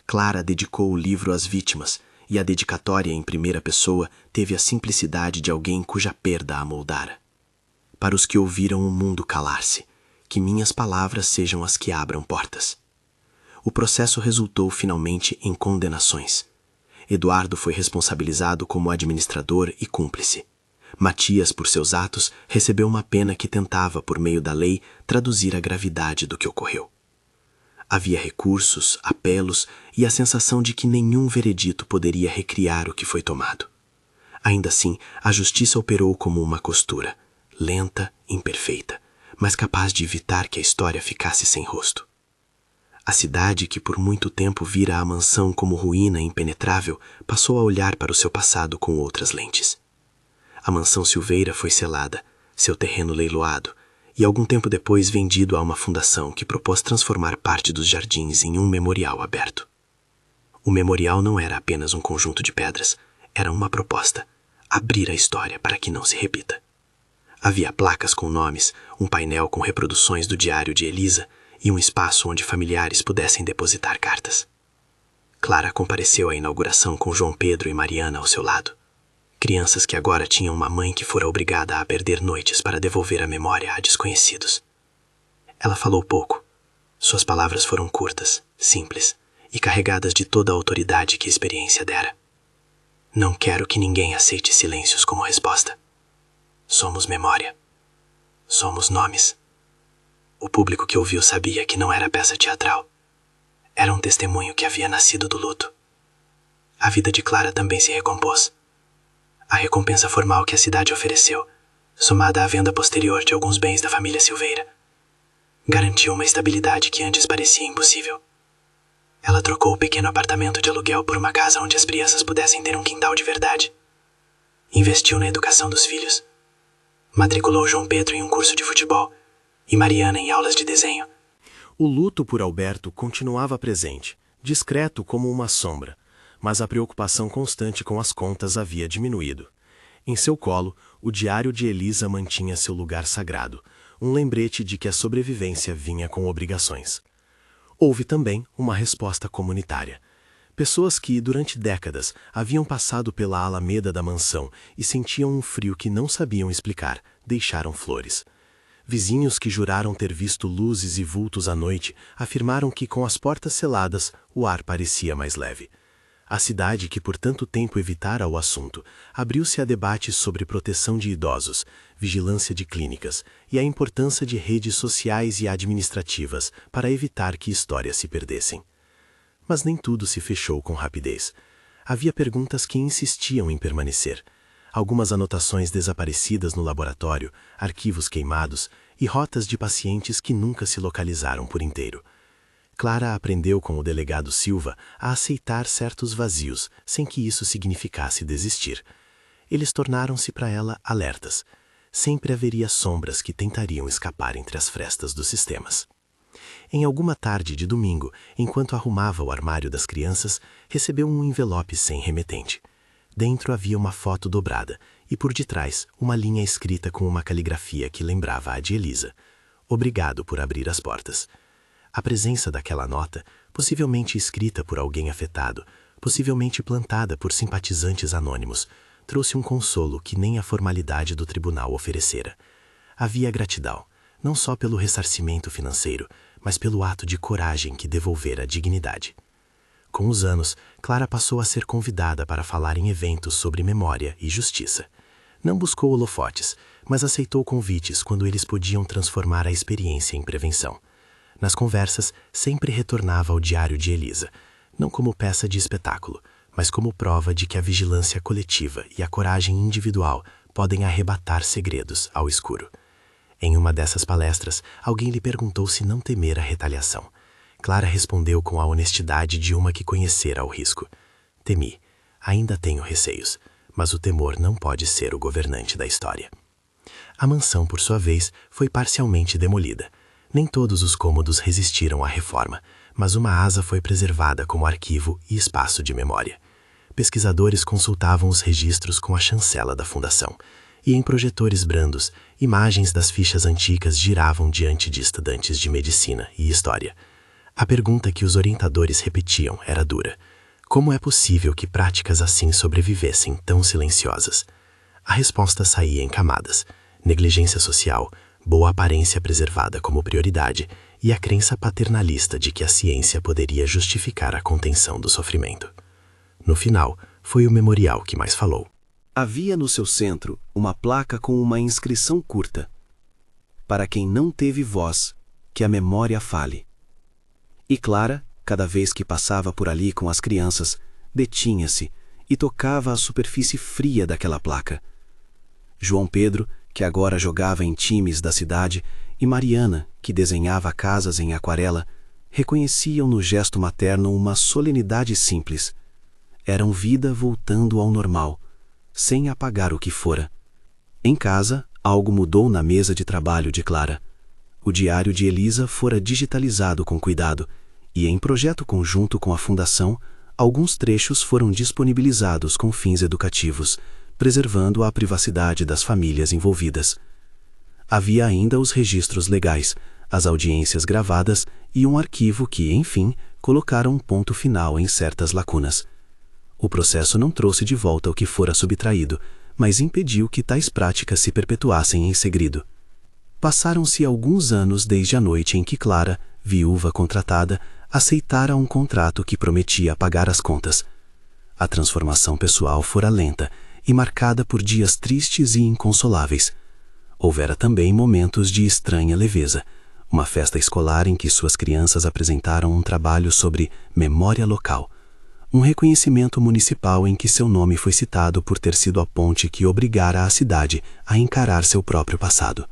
Clara dedicou o livro às vítimas, e a dedicatória em primeira pessoa teve a simplicidade de alguém cuja perda a moldara. Para os que ouviram o mundo calar-se, que minhas palavras sejam as que abram portas. O processo resultou finalmente em condenações. Eduardo foi responsabilizado como administrador e cúmplice. Matias, por seus atos, recebeu uma pena que tentava, por meio da lei, traduzir a gravidade do que ocorreu. Havia recursos, apelos e a sensação de que nenhum veredito poderia recriar o que foi tomado. Ainda assim, a justiça operou como uma costura, lenta, imperfeita, mas capaz de evitar que a história ficasse sem rosto. A cidade, que por muito tempo vira a mansão como ruína impenetrável, passou a olhar para o seu passado com outras lentes. A mansão Silveira foi selada, seu terreno leiloado, e algum tempo depois vendido a uma fundação que propôs transformar parte dos jardins em um memorial aberto. O memorial não era apenas um conjunto de pedras, era uma proposta: abrir a história para que não se repita. Havia placas com nomes, um painel com reproduções do diário de Elisa e um espaço onde familiares pudessem depositar cartas. Clara compareceu à inauguração com João Pedro e Mariana ao seu lado. Crianças que agora tinham uma mãe que fora obrigada a perder noites para devolver a memória a desconhecidos. Ela falou pouco. Suas palavras foram curtas, simples e carregadas de toda a autoridade que a experiência dera. Não quero que ninguém aceite silêncios como resposta. Somos memória. Somos nomes. O público que ouviu sabia que não era peça teatral. Era um testemunho que havia nascido do luto. A vida de Clara também se recompôs. A recompensa formal que a cidade ofereceu, somada à venda posterior de alguns bens da família Silveira, garantiu uma estabilidade que antes parecia impossível. Ela trocou o pequeno apartamento de aluguel por uma casa onde as crianças pudessem ter um quintal de verdade. Investiu na educação dos filhos. Matriculou João Pedro em um curso de futebol e Mariana em aulas de desenho. O luto por Alberto continuava presente, discreto como uma sombra, mas a preocupação constante com as contas havia diminuído. Em seu colo, o diário de Elisa mantinha seu lugar sagrado, um lembrete de que a sobrevivência vinha com obrigações. Houve também uma resposta comunitária. Pessoas que, durante décadas, haviam passado pela alameda da mansão e sentiam um frio que não sabiam explicar, deixaram flores. Vizinhos que juraram ter visto luzes e vultos à noite afirmaram que, com as portas seladas, o ar parecia mais leve. A cidade, que por tanto tempo evitara o assunto, abriu-se a debates sobre proteção de idosos, vigilância de clínicas e a importância de redes sociais e administrativas para evitar que histórias se perdessem. Mas nem tudo se fechou com rapidez. Havia perguntas que insistiam em permanecer. Algumas anotações desaparecidas no laboratório, arquivos queimados e rotas de pacientes que nunca se localizaram por inteiro. Clara aprendeu com o delegado Silva a aceitar certos vazios, sem que isso significasse desistir. Eles tornaram-se para ela alertas. Sempre haveria sombras que tentariam escapar entre as frestas dos sistemas. Em alguma tarde de domingo, enquanto arrumava o armário das crianças, recebeu um envelope sem remetente. Dentro havia uma foto dobrada e, por detrás, uma linha escrita com uma caligrafia que lembrava a de Elisa. Obrigado por abrir as portas. A presença daquela nota, possivelmente escrita por alguém afetado, possivelmente plantada por simpatizantes anônimos, trouxe um consolo que nem a formalidade do tribunal oferecera. Havia gratidão, não só pelo ressarcimento financeiro, mas pelo ato de coragem que devolvera a dignidade. Com os anos, Clara passou a ser convidada para falar em eventos sobre memória e justiça. Não buscou holofotes, mas aceitou convites quando eles podiam transformar a experiência em prevenção. Nas conversas, sempre retornava ao diário de Elisa, não como peça de espetáculo, mas como prova de que a vigilância coletiva e a coragem individual podem arrebatar segredos ao escuro. Em uma dessas palestras, alguém lhe perguntou se não temera a retaliação. Clara respondeu com a honestidade de uma que conhecera o risco. Temi. Ainda tenho receios, mas o temor não pode ser o governante da história. A mansão, por sua vez, foi parcialmente demolida. Nem todos os cômodos resistiram à reforma, mas uma asa foi preservada como arquivo e espaço de memória. Pesquisadores consultavam os registros com a chancela da fundação, e em projetores brandos, imagens das fichas antigas giravam diante de estudantes de medicina e história. A pergunta que os orientadores repetiam era dura. Como é possível que práticas assim sobrevivessem tão silenciosas? A resposta saía em camadas: negligência social, boa aparência preservada como prioridade e a crença paternalista de que a ciência poderia justificar a contenção do sofrimento. No final, foi o memorial que mais falou. Havia no seu centro uma placa com uma inscrição curta: para quem não teve voz, que a memória fale. E Clara, cada vez que passava por ali com as crianças, detinha-se e tocava a superfície fria daquela placa. João Pedro, que agora jogava em times da cidade, e Mariana, que desenhava casas em aquarela, reconheciam no gesto materno uma solenidade simples. Eram vida voltando ao normal, sem apagar o que fora, Em casa, algo mudou na mesa de trabalho de Clara. O diário de Elisa fora digitalizado com cuidado, e em projeto conjunto com a Fundação, alguns trechos foram disponibilizados com fins educativos, preservando a privacidade das famílias envolvidas. Havia ainda os registros legais, as audiências gravadas e um arquivo que, enfim, colocaram um ponto final em certas lacunas. O processo não trouxe de volta o que fora subtraído, mas impediu que tais práticas se perpetuassem em segredo. Passaram-se alguns anos desde a noite em que Clara, viúva contratada, aceitara um contrato que prometia pagar as contas. A transformação pessoal fora lenta e marcada por dias tristes e inconsoláveis. Houvera também momentos de estranha leveza, uma festa escolar em que suas crianças apresentaram um trabalho sobre memória local, um reconhecimento municipal em que seu nome foi citado por ter sido a ponte que obrigara a cidade a encarar seu próprio passado.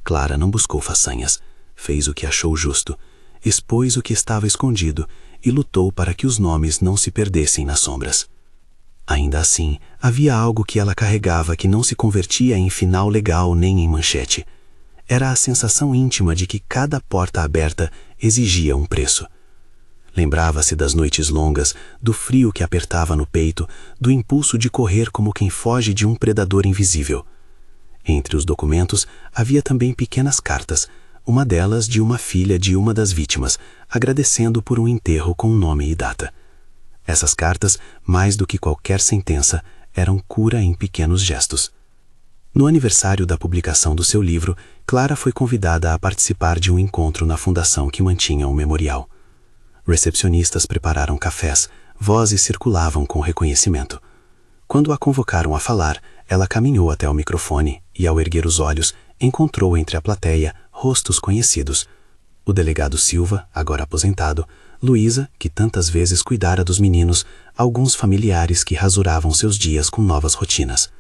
Clara não buscou façanhas, fez o que achou justo, expôs o que estava escondido e lutou para que os nomes não se perdessem nas sombras. Ainda assim, havia algo que ela carregava que não se convertia em final legal nem em manchete. Era a sensação íntima de que cada porta aberta exigia um preço. Lembrava-se das noites longas, do frio que apertava no peito, do impulso de correr como quem foge de um predador invisível. Entre os documentos havia também pequenas cartas, uma delas de uma filha de uma das vítimas, agradecendo por um enterro com nome e data. Essas cartas, mais do que qualquer sentença, eram cura em pequenos gestos. No aniversário da publicação do seu livro, Clara foi convidada a participar de um encontro na fundação que mantinha o memorial. Recepcionistas prepararam cafés, vozes circulavam com reconhecimento. Quando a convocaram a falar, ela caminhou até o microfone e, ao erguer os olhos, encontrou entre a plateia rostos conhecidos. O delegado Silva, agora aposentado, Luísa, que tantas vezes cuidara dos meninos, alguns familiares que rasuravam seus dias com novas rotinas.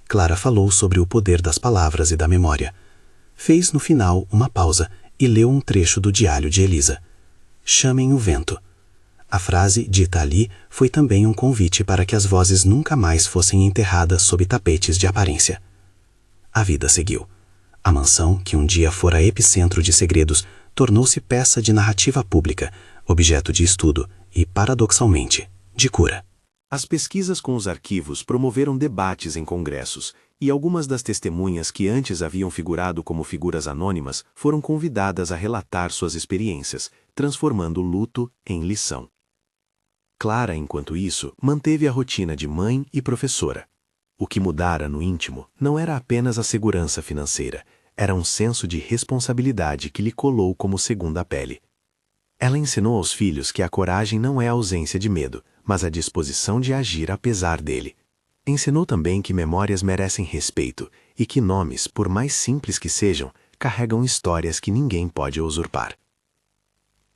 Clara falou sobre o poder das palavras e da memória. Fez, no final, uma pausa e leu um trecho do diário de Elisa. Chamem o vento. A frase, dita ali, foi também um convite para que as vozes nunca mais fossem enterradas sob tapetes de aparência. A vida seguiu. A mansão, que um dia fora epicentro de segredos, tornou-se peça de narrativa pública, objeto de estudo e, paradoxalmente, de cura. As pesquisas com os arquivos promoveram debates em congressos, e algumas das testemunhas que antes haviam figurado como figuras anônimas foram convidadas a relatar suas experiências, transformando o luto em lição. Clara, enquanto isso, manteve a rotina de mãe e professora. O que mudara no íntimo não era apenas a segurança financeira, era um senso de responsabilidade que lhe colou como segunda pele. Ela ensinou aos filhos que a coragem não é a ausência de medo, mas a disposição de agir apesar dele. Ensinou também que memórias merecem respeito e que nomes, por mais simples que sejam, carregam histórias que ninguém pode usurpar.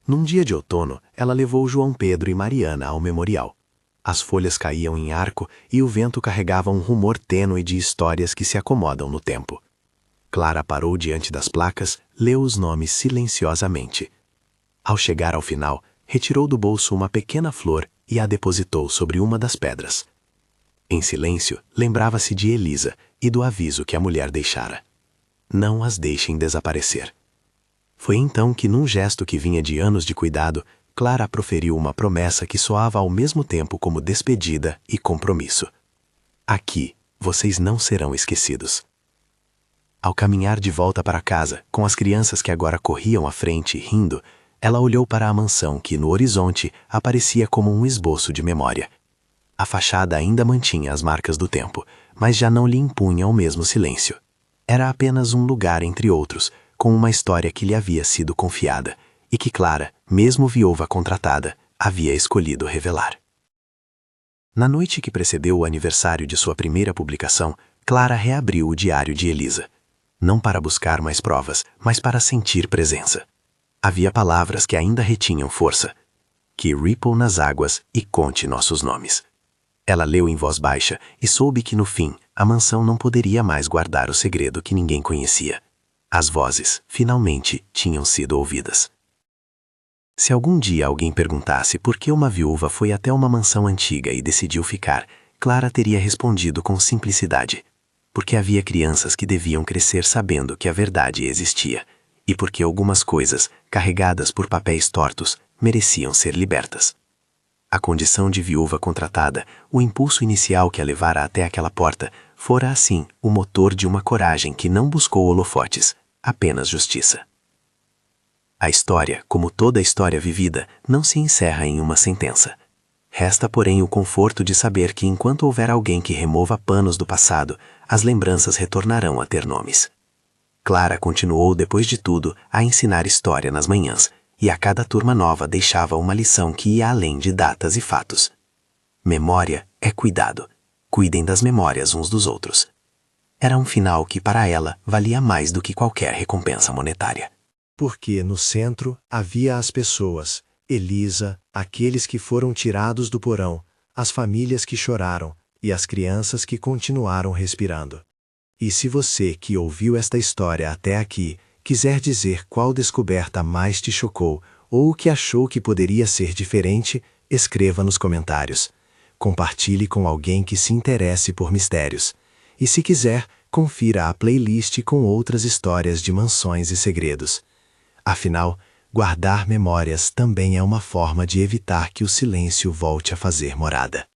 Num dia de outono, ela levou João Pedro e Mariana ao memorial. As folhas caíam em arco e o vento carregava um rumor tênue de histórias que se acomodam no tempo. Clara parou diante das placas, leu os nomes silenciosamente. Ao chegar ao final, retirou do bolso uma pequena flor e a depositou sobre uma das pedras. Em silêncio, lembrava-se de Elisa e do aviso que a mulher deixara. Não as deixem desaparecer. Foi então que, num gesto que vinha de anos de cuidado, Clara proferiu uma promessa que soava ao mesmo tempo como despedida e compromisso. Aqui, vocês não serão esquecidos. Ao caminhar de volta para casa, com as crianças que agora corriam à frente, rindo, ela olhou para a mansão que, no horizonte, aparecia como um esboço de memória. A fachada ainda mantinha as marcas do tempo, mas já não lhe impunha o mesmo silêncio. Era apenas um lugar entre outros, com uma história que lhe havia sido confiada, e que Clara, mesmo viúva contratada, havia escolhido revelar. Na noite que precedeu o aniversário de sua primeira publicação, Clara reabriu o diário de Elisa. Não para buscar mais provas, mas para sentir presença. Havia palavras que ainda retinham força. Que ripple nas águas e conte nossos nomes. Ela leu em voz baixa e soube que, no fim, a mansão não poderia mais guardar o segredo que ninguém conhecia. As vozes, finalmente, tinham sido ouvidas. Se algum dia alguém perguntasse por que uma viúva foi até uma mansão antiga e decidiu ficar, Clara teria respondido com simplicidade. porque havia crianças que deviam crescer sabendo que a verdade existia, e porque algumas coisas, carregadas por papéis tortos, mereciam ser libertas. A condição de viúva contratada, o impulso inicial que a levara até aquela porta, fora assim o motor de uma coragem que não buscou holofotes, apenas justiça. A história, como toda história vivida, não se encerra em uma sentença. Resta, porém, o conforto de saber que enquanto houver alguém que remova panos do passado, as lembranças retornarão a ter nomes. Clara continuou, depois de tudo, a ensinar história nas manhãs, e a cada turma nova deixava uma lição que ia além de datas e fatos. Memória é cuidado. Cuidem das memórias uns dos outros. Era um final que, para ela, valia mais do que qualquer recompensa monetária. Porque no centro havia as pessoas, Elisa, aqueles que foram tirados do porão, as famílias que choraram e as crianças que continuaram respirando. E se você que ouviu esta história até aqui quiser dizer qual descoberta mais te chocou ou o que achou que poderia ser diferente, escreva nos comentários. Compartilhe com alguém que se interesse por mistérios. E se quiser, confira a playlist com outras histórias de mansões e segredos. Afinal, guardar memórias também é uma forma de evitar que o silêncio volte a fazer morada.